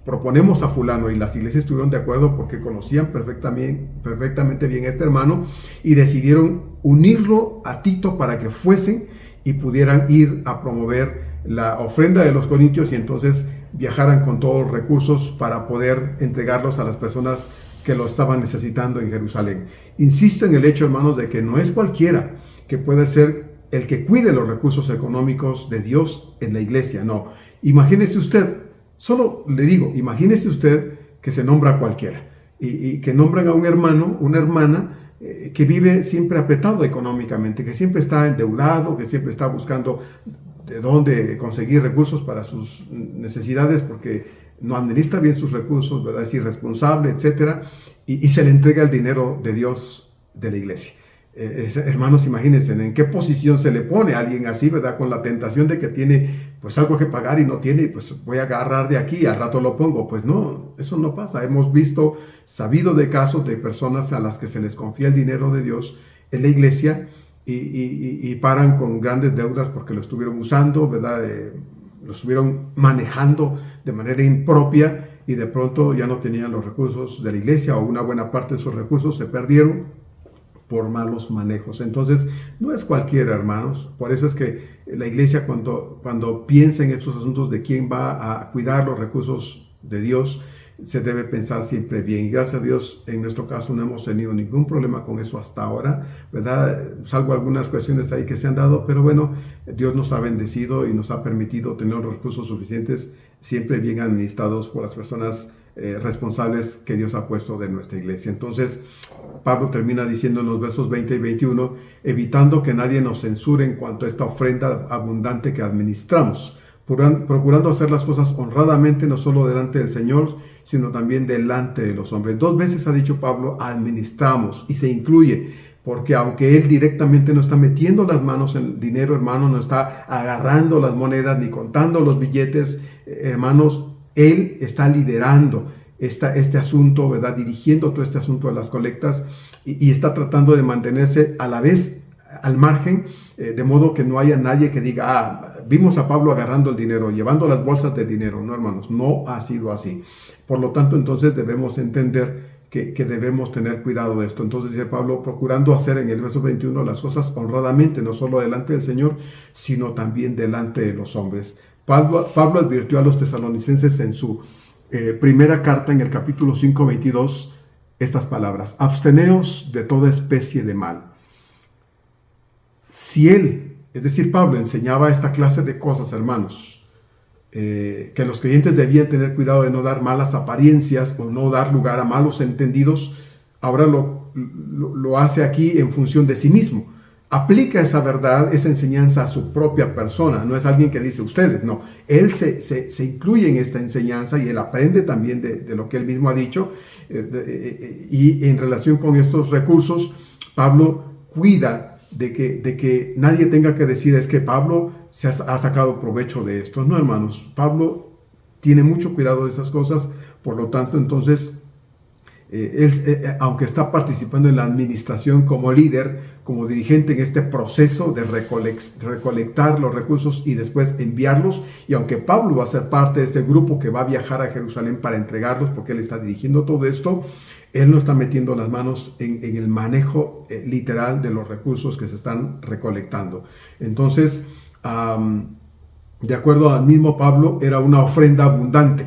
proponemos a fulano, y las iglesias estuvieron de acuerdo porque conocían perfectamente bien a este hermano y decidieron unirlo a Tito para que fuesen y pudieran ir a promover la ofrenda de los corintios y entonces viajaran con todos los recursos para poder entregarlos a las personas que lo estaban necesitando en Jerusalén. Insisto en el hecho, hermanos, de que no es cualquiera que puede ser el que cuide los recursos económicos de Dios en la iglesia, no. Imagínese usted, solo le digo, imagínese usted que se nombra a cualquiera y que nombran a un hermano, una hermana que vive siempre apretado económicamente, que siempre está endeudado, que siempre está buscando de dónde conseguir recursos para sus necesidades porque no administra bien sus recursos, ¿verdad? Es irresponsable, etcétera, y se le entrega el dinero de Dios de la iglesia. Hermanos, imagínense en qué posición se le pone a alguien así, ¿verdad? Con la tentación de que tiene pues algo que pagar y no tiene, y pues voy a agarrar de aquí, al rato lo pongo. Pues no, eso no pasa. Hemos sabido de casos de personas a las que se les confía el dinero de Dios en la iglesia y paran con grandes deudas porque lo estuvieron usando, ¿verdad? Lo estuvieron manejando de manera impropia y de pronto ya no tenían los recursos de la iglesia, o una buena parte de esos recursos se perdieron por malos manejos. Entonces, no es cualquiera, hermanos. Por eso es que la iglesia, cuando piensa en estos asuntos de quién va a cuidar los recursos de Dios, se debe pensar siempre bien. Y gracias a Dios, en nuestro caso no hemos tenido ningún problema con eso hasta ahora, ¿verdad? Salvo algunas cuestiones ahí que se han dado, pero bueno, Dios nos ha bendecido y nos ha permitido tener los recursos suficientes, siempre bien administrados por las personas responsables que Dios ha puesto de nuestra iglesia. Entonces, Pablo termina diciendo en los versos 20 y 21, evitando que nadie nos censure en cuanto a esta ofrenda abundante que administramos, procurando hacer las cosas honradamente, no solo delante del Señor, sino también delante de los hombres. 2 veces ha dicho Pablo, administramos, y se incluye, porque aunque él directamente no está metiendo las manos en el dinero, hermano, no está agarrando las monedas ni contando los billetes, hermanos, él está liderando este asunto, ¿verdad? Dirigiendo todo este asunto de las colectas y está tratando de mantenerse a la vez al margen, de modo que no haya nadie que diga, vimos a Pablo agarrando el dinero, llevando las bolsas de dinero. No, hermanos, no ha sido así. Por lo tanto, entonces debemos entender que debemos tener cuidado de esto. Entonces dice Pablo, procurando hacer en el verso 21 las cosas honradamente, no solo delante del Señor, sino también delante de los hombres. Pablo advirtió a los tesalonicenses en su primera carta, en el capítulo 5, 22, estas palabras: absteneos de toda especie de mal. Si él, es decir, Pablo, enseñaba esta clase de cosas, hermanos, que los creyentes debían tener cuidado de no dar malas apariencias o no dar lugar a malos entendidos, ahora lo hace aquí en función de sí mismo. Aplica esa verdad, esa enseñanza a su propia persona, no es alguien que dice ustedes, no. Él se incluye en esta enseñanza y él aprende también de lo que él mismo ha dicho, y en relación con estos recursos, Pablo cuida de que nadie tenga que decir es que Pablo se ha sacado provecho de esto. No, hermanos, Pablo tiene mucho cuidado de esas cosas, por lo tanto, entonces, él, aunque está participando en la administración como líder, como dirigente en este proceso de recolectar los recursos y después enviarlos, y aunque Pablo va a ser parte de este grupo que va a viajar a Jerusalén para entregarlos, porque él está dirigiendo todo esto, él no está metiendo las manos en el manejo literal de los recursos que se están recolectando. Entonces, de acuerdo al mismo Pablo, era una ofrenda abundante,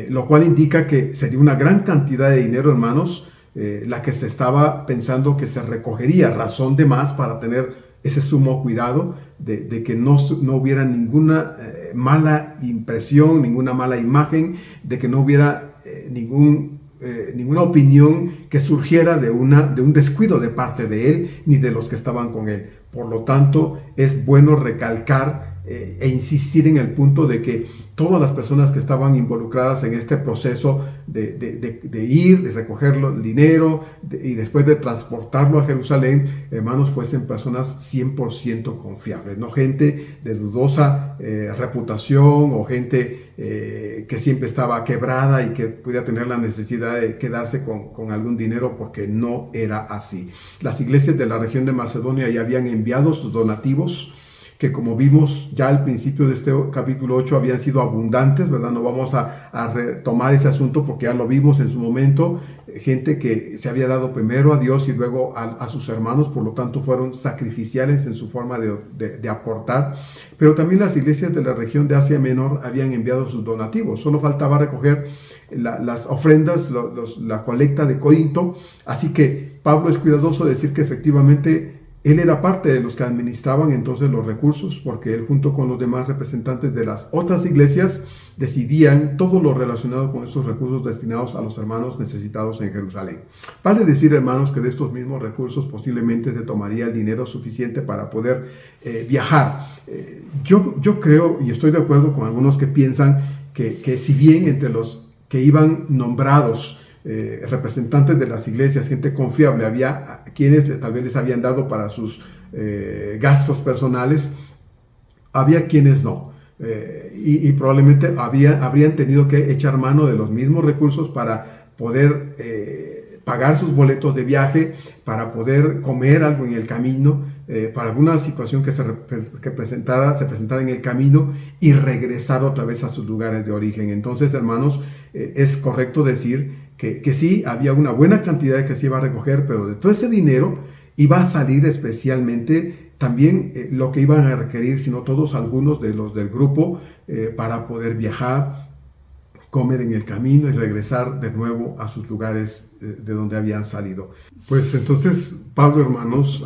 lo cual indica que sería una gran cantidad de dinero, hermanos, la que se estaba pensando que se recogería, razón de más para tener ese sumo cuidado de que no hubiera ninguna mala impresión, ninguna mala imagen, de que no hubiera ninguna opinión que surgiera de un descuido de parte de él ni de los que estaban con él. Por lo tanto, es bueno recalcar e insistir en el punto de que todas las personas que estaban involucradas en este proceso de ir y recoger el dinero y después de transportarlo a Jerusalén, hermanos, fuesen personas 100% confiables, no gente de dudosa reputación o gente que siempre estaba quebrada y que pudiera tener la necesidad de quedarse con algún dinero, porque no era así. Las iglesias de la región de Macedonia ya habían enviado sus donativos, que como vimos ya al principio de este capítulo 8 habían sido abundantes, ¿verdad? No vamos a retomar ese asunto porque ya lo vimos en su momento, gente que se había dado primero a Dios y luego a sus hermanos, por lo tanto fueron sacrificiales en su forma de aportar, pero también las iglesias de la región de Asia Menor habían enviado sus donativos, solo faltaba recoger las ofrendas, la colecta de Corinto, así que Pablo es cuidadoso de decir que efectivamente él era parte de los que administraban entonces los recursos, porque él junto con los demás representantes de las otras iglesias decidían todo lo relacionado con esos recursos destinados a los hermanos necesitados en Jerusalén. Vale decir, hermanos, que de estos mismos recursos posiblemente se tomaría el dinero suficiente para poder viajar. Yo creo y estoy de acuerdo con algunos que piensan que si bien entre los que iban nombrados representantes de las iglesias, gente confiable, había quienes tal vez les habían dado para sus gastos personales, había quienes no, y probablemente habrían tenido que echar mano de los mismos recursos para poder pagar sus boletos de viaje, para poder comer algo en el camino, para alguna situación que se presentara en el camino y regresar otra vez a sus lugares de origen. Entonces, hermanos, es correcto decir que sí, había una buena cantidad que se iba a recoger, pero de todo ese dinero iba a salir especialmente también lo que iban a requerir, sino todos, algunos de los del grupo, para poder viajar, comer en el camino y regresar de nuevo a sus lugares de donde habían salido. Pues entonces Pablo, hermanos,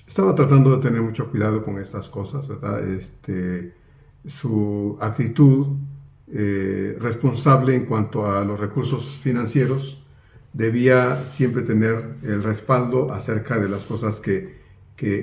estaba tratando de tener mucho cuidado con estas cosas, ¿verdad? Su actitud responsable en cuanto a los recursos financieros debía siempre tener el respaldo acerca de las cosas que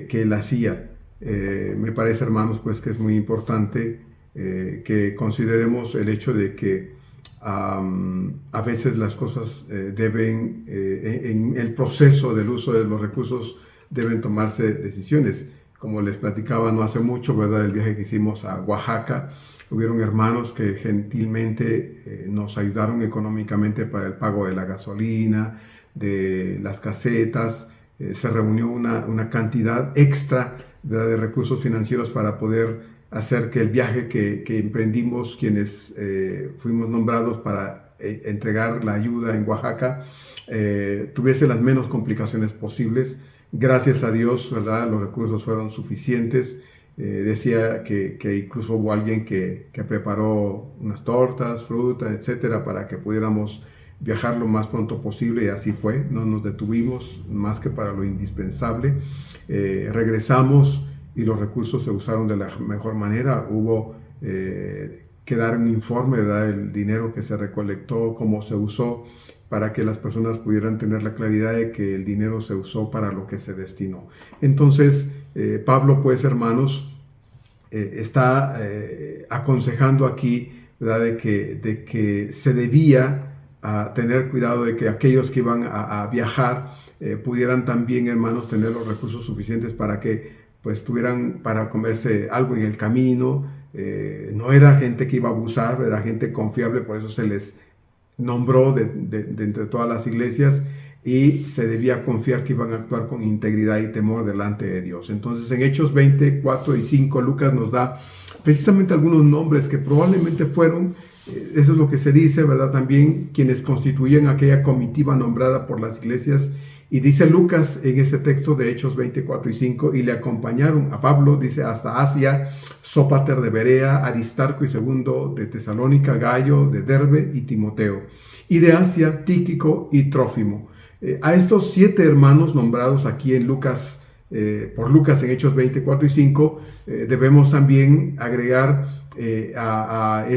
él hacía. Me parece, hermanos, pues que es muy importante que consideremos el hecho de que a veces las cosas deben, en el proceso del uso de los recursos, deben tomarse decisiones. Como les platicaba no hace mucho, ¿verdad?, el viaje que hicimos a Oaxaca, hubieron hermanos que gentilmente nos ayudaron económicamente para el pago de la gasolina, de las casetas. Se reunió una cantidad extra, ¿verdad?, de recursos financieros para poder hacer que el viaje que emprendimos, quienes fuimos nombrados para entregar la ayuda en Oaxaca, tuviese las menos complicaciones posibles. Gracias a Dios, ¿verdad?, los recursos fueron suficientes. Decía que incluso hubo alguien que preparó unas tortas, fruta, etcétera, para que pudiéramos viajar lo más pronto posible y así fue, no nos detuvimos más que para lo indispensable. Regresamos y los recursos se usaron de la mejor manera. Hubo que dar un informe, ¿verdad? El dinero que se recolectó, cómo se usó, para que las personas pudieran tener la claridad de que el dinero se usó para lo que se destinó. Entonces, Pablo, pues, hermanos, está aconsejando aquí, ¿verdad? De que se debía tener cuidado de que aquellos que iban a viajar pudieran también, hermanos, tener los recursos suficientes para que pues tuvieran para comerse algo en el camino. No era gente que iba a abusar, era gente confiable, por eso se les nombró de entre todas las iglesias, y se debía confiar que iban a actuar con integridad y temor delante de Dios. Entonces en Hechos 20, 4 y 5 Lucas nos da precisamente algunos nombres que probablemente fueron, eso es lo que se dice, ¿verdad? También quienes constituyen aquella comitiva nombrada por las iglesias. Y dice Lucas en ese texto de Hechos 24 y 5, y le acompañaron a Pablo, dice, hasta Asia, Sópater de Berea, Aristarco y Segundo de Tesalónica, Gallo de Derbe y Timoteo. Y de Asia, Tíquico y Trófimo. A estos 7 hermanos nombrados aquí en Lucas, por Lucas en Hechos 24 y 5, debemos también agregar a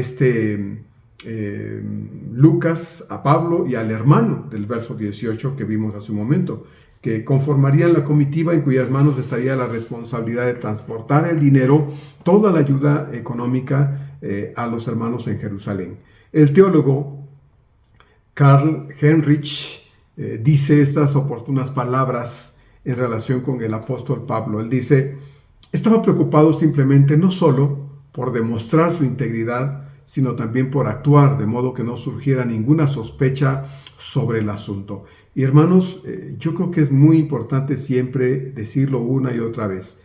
Lucas, a Pablo y al hermano del verso 18 que vimos hace un momento, que conformarían la comitiva en cuyas manos estaría la responsabilidad de transportar el dinero, toda la ayuda económica a los hermanos en Jerusalén. El teólogo Karl Heinrich dice estas oportunas palabras en relación con el apóstol Pablo. Él dice: estaba preocupado simplemente no solo por demostrar su integridad, sino también por actuar de modo que no surgiera ninguna sospecha sobre el asunto. Y hermanos, yo creo que es muy importante siempre decirlo una y otra vez.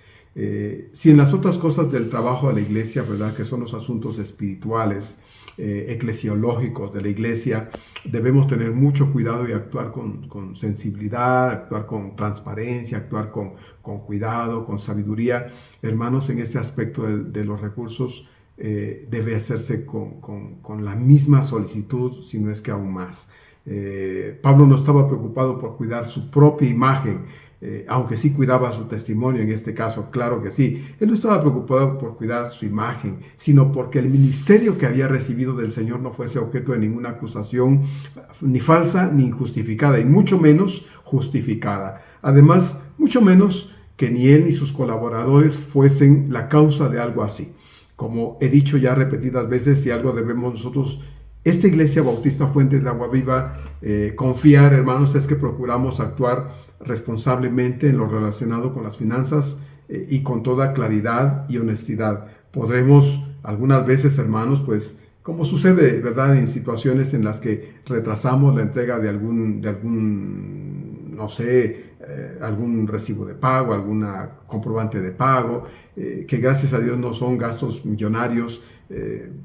Si en las otras cosas del trabajo de la iglesia, ¿verdad?, que son los asuntos espirituales, eclesiológicos de la iglesia, debemos tener mucho cuidado y actuar con sensibilidad, actuar con transparencia, actuar con cuidado, con sabiduría. Hermanos, en este aspecto de los recursos, debe hacerse con la misma solicitud, si no es que aún más. Pablo no estaba preocupado por cuidar su propia imagen, aunque sí cuidaba su testimonio en este caso, claro que sí. Él no estaba preocupado por cuidar su imagen, sino porque el ministerio que había recibido del Señor no fuese objeto de ninguna acusación, ni falsa ni injustificada, y mucho menos justificada. Además, mucho menos que ni él ni sus colaboradores fuesen la causa de algo así. Como he dicho ya repetidas veces, si algo debemos nosotros, esta Iglesia Bautista Fuente de Agua Viva, confiar, hermanos, es que procuramos actuar responsablemente en lo relacionado con las finanzas y con toda claridad y honestidad. Podremos algunas veces, hermanos, pues como sucede, ¿verdad?, en situaciones en las que retrasamos la entrega de algún no sé, algún recibo de pago, alguna comprobante de pago, que gracias a Dios no son gastos millonarios,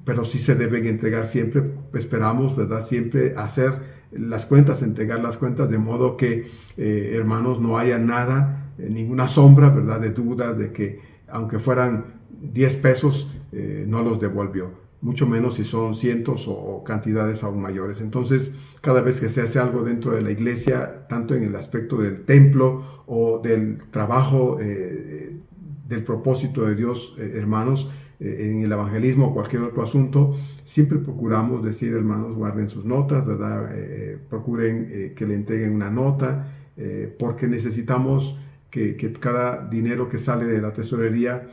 pero sí se deben entregar siempre. Esperamos, ¿verdad?, siempre hacer las cuentas, entregar las cuentas, de modo que, hermanos, no haya nada, ninguna sombra, ¿verdad?, de duda de que aunque fueran 10 pesos, no los devolvió. Mucho menos si son cientos o cantidades aún mayores. Entonces, cada vez que se hace algo dentro de la iglesia, tanto en el aspecto del templo o del trabajo, del propósito de Dios, hermanos, en el evangelismo o cualquier otro asunto, siempre procuramos decir, hermanos, guarden sus notas, ¿verdad? Procuren que le entreguen una nota, porque necesitamos que cada dinero que sale de la tesorería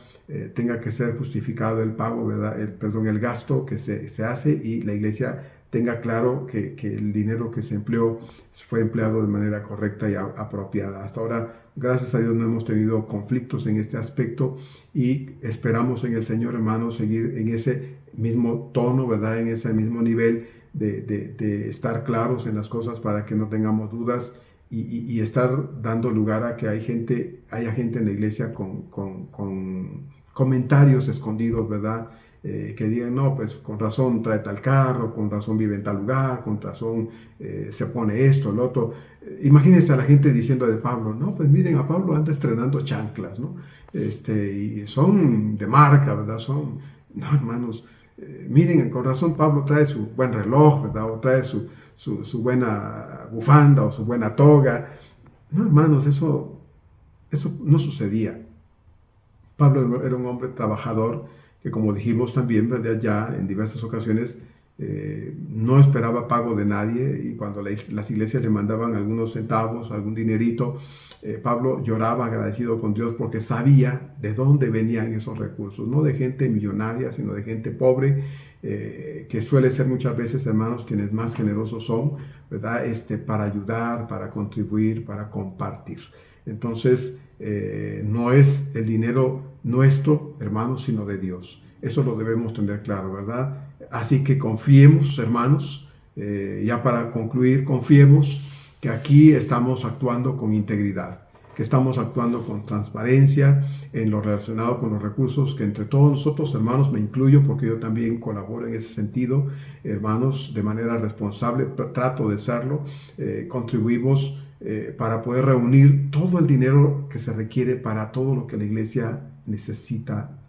tenga que ser justificado el pago, ¿verdad? El gasto que se hace, y la iglesia tenga claro que el dinero que se empleó fue empleado de manera correcta y apropiada. Hasta ahora, gracias a Dios, no hemos tenido conflictos en este aspecto, y esperamos en el Señor, hermanos, seguir en ese mismo tono, ¿verdad?, en ese mismo nivel de estar claros en las cosas para que no tengamos dudas, y estar dando lugar a que haya gente en la iglesia con comentarios escondidos, ¿verdad? Que digan, no, pues con razón trae tal carro, con razón vive en tal lugar, con razón se pone esto, lo otro. Imagínense a la gente diciendo de Pablo, no, pues miren, a Pablo anda estrenando chanclas, ¿no? Y son de marca, ¿verdad? No, hermanos, miren, con razón Pablo trae su buen reloj, ¿verdad? O trae su buena bufanda o su buena toga. No, hermanos, eso no sucedía. Pablo era un hombre trabajador que, como dijimos también, ¿verdad? Ya en diversas ocasiones no esperaba pago de nadie, y cuando las iglesias le mandaban algunos centavos, algún dinerito, Pablo lloraba agradecido con Dios porque sabía de dónde venían esos recursos, no de gente millonaria, sino de gente pobre, que suele ser muchas veces, hermanos, quienes más generosos son, ¿verdad? Para ayudar, para contribuir, para compartir. Entonces, no es el dinero nuestro, hermanos, sino de Dios. Eso lo debemos tener claro, ¿verdad? Así que confiemos, hermanos, ya para concluir, confiemos que aquí estamos actuando con integridad, que estamos actuando con transparencia en lo relacionado con los recursos, que entre todos nosotros, hermanos, me incluyo porque yo también colaboro en ese sentido, hermanos, de manera responsable, trato de serlo, contribuimos para poder reunir todo el dinero que se requiere para todo lo que la iglesia necesita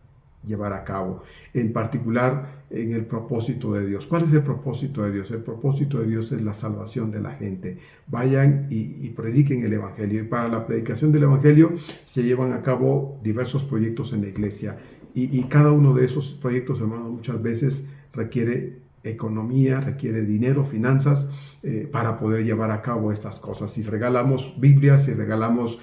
llevar a cabo, en particular en el propósito de Dios. ¿Cuál es el propósito de Dios? El propósito de Dios es la salvación de la gente. Vayan y prediquen el Evangelio. Y para la predicación del Evangelio se llevan a cabo diversos proyectos en la iglesia. Y cada uno de esos proyectos, hermanos, muchas veces requiere economía, requiere dinero, finanzas, para poder llevar a cabo estas cosas. Si regalamos Biblias, si regalamos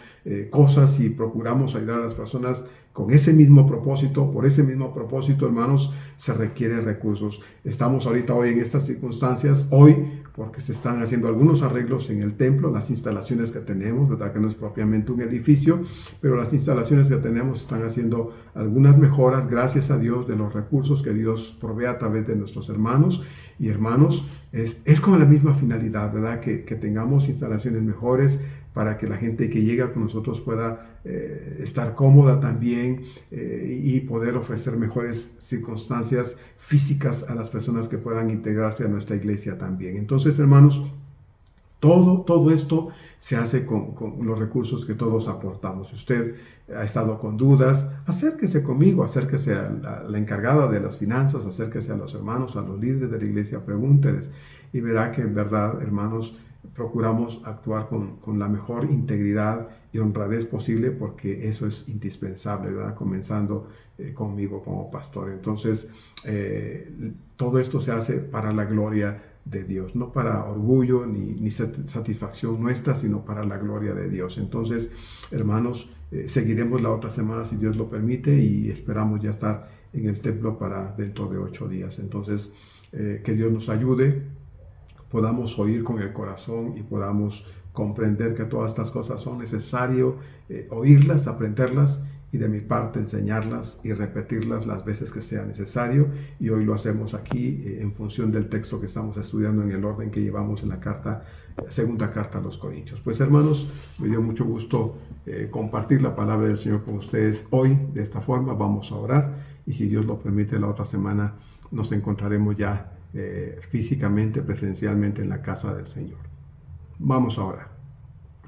cosas y procuramos ayudar a las personas con ese mismo propósito, por ese mismo propósito, hermanos, se requieren recursos. Estamos ahorita hoy en estas circunstancias, hoy porque se están haciendo algunos arreglos en el templo, las instalaciones que tenemos, ¿verdad? Que no es propiamente un edificio, pero las instalaciones que tenemos están haciendo algunas mejoras, gracias a Dios, de los recursos que Dios provee a través de nuestros hermanos y hermanos. Es con la misma finalidad, ¿verdad? Que tengamos instalaciones mejores para que la gente que llega con nosotros pueda estar cómoda también, y poder ofrecer mejores circunstancias físicas a las personas que puedan integrarse a nuestra iglesia también. Entonces, hermanos, todo esto se hace con los recursos que todos aportamos. Si usted ha estado con dudas, acérquese conmigo, acérquese a la encargada de las finanzas, acérquese a los hermanos, a los líderes de la iglesia, pregúnteles y verá que en verdad, hermanos, procuramos actuar con la mejor integridad y honradez posible, porque eso es indispensable, ¿verdad? Comenzando conmigo como pastor. Entonces, todo esto se hace para la gloria de Dios, no para orgullo ni satisfacción nuestra, sino para la gloria de Dios. Entonces, hermanos, seguiremos la otra semana si Dios lo permite, y esperamos ya estar en el templo para dentro de 8 días. Entonces, que Dios nos ayude, podamos oír con el corazón y podamos comprender que todas estas cosas son necesarias, oírlas, aprenderlas, y de mi parte enseñarlas y repetirlas las veces que sea necesario. Y hoy lo hacemos aquí en función del texto que estamos estudiando en el orden que llevamos en la segunda carta a los Corintios. Pues, hermanos, me dio mucho gusto compartir la palabra del Señor con ustedes hoy de esta forma. Vamos a orar, y si Dios lo permite, la otra semana nos encontraremos ya físicamente, presencialmente en la casa del Señor. Vamos a orar.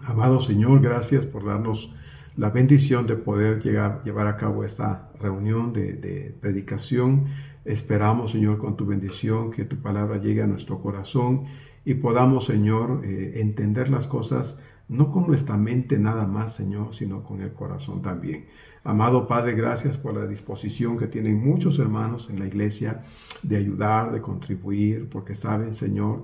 Amado Señor, gracias por darnos la bendición de poder llevar a cabo esta reunión de predicación. Esperamos, Señor, con tu bendición, que tu palabra llegue a nuestro corazón y podamos, Señor, entender las cosas no con nuestra mente nada más, Señor, sino con el corazón también. Amado Padre, gracias por la disposición que tienen muchos hermanos en la iglesia de ayudar, de contribuir, porque saben, Señor,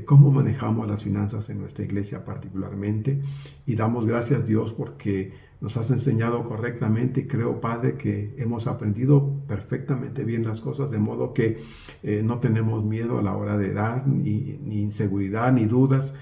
cómo manejamos las finanzas en nuestra iglesia particularmente. Y damos gracias, Dios, porque nos has enseñado correctamente, y creo, Padre, que hemos aprendido perfectamente bien las cosas, de modo que no tenemos miedo a la hora de dar, ni inseguridad, ni dudas,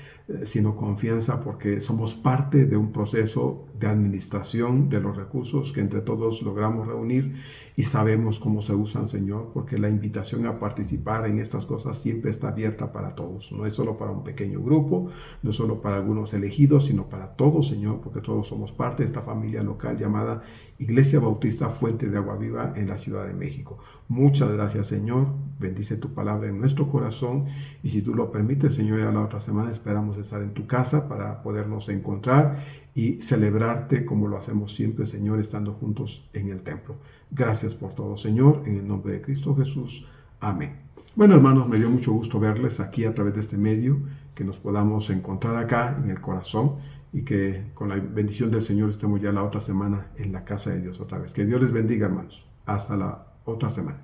sino confianza, porque somos parte de un proceso de administración de los recursos que entre todos logramos reunir, y sabemos cómo se usan, Señor, porque la invitación a participar en estas cosas siempre está abierta para todos. No es solo para un pequeño grupo, no es solo para algunos elegidos, sino para todos, Señor, porque todos somos parte de esta familia local llamada Iglesia Bautista Fuente de Agua Viva en la Ciudad de México. Muchas gracias, Señor. Bendice tu palabra en nuestro corazón, y si tú lo permites, Señor, ya la otra semana esperamos estar en tu casa para podernos encontrar y celebrarte como lo hacemos siempre, Señor, estando juntos en el templo. Gracias por todo, Señor, en el nombre de Cristo Jesús. Amén. Bueno, hermanos, me dio mucho gusto verles aquí a través de este medio, que nos podamos encontrar acá en el corazón y que con la bendición del Señor estemos ya la otra semana en la casa de Dios otra vez. Que Dios les bendiga, hermanos. Hasta la otra semana.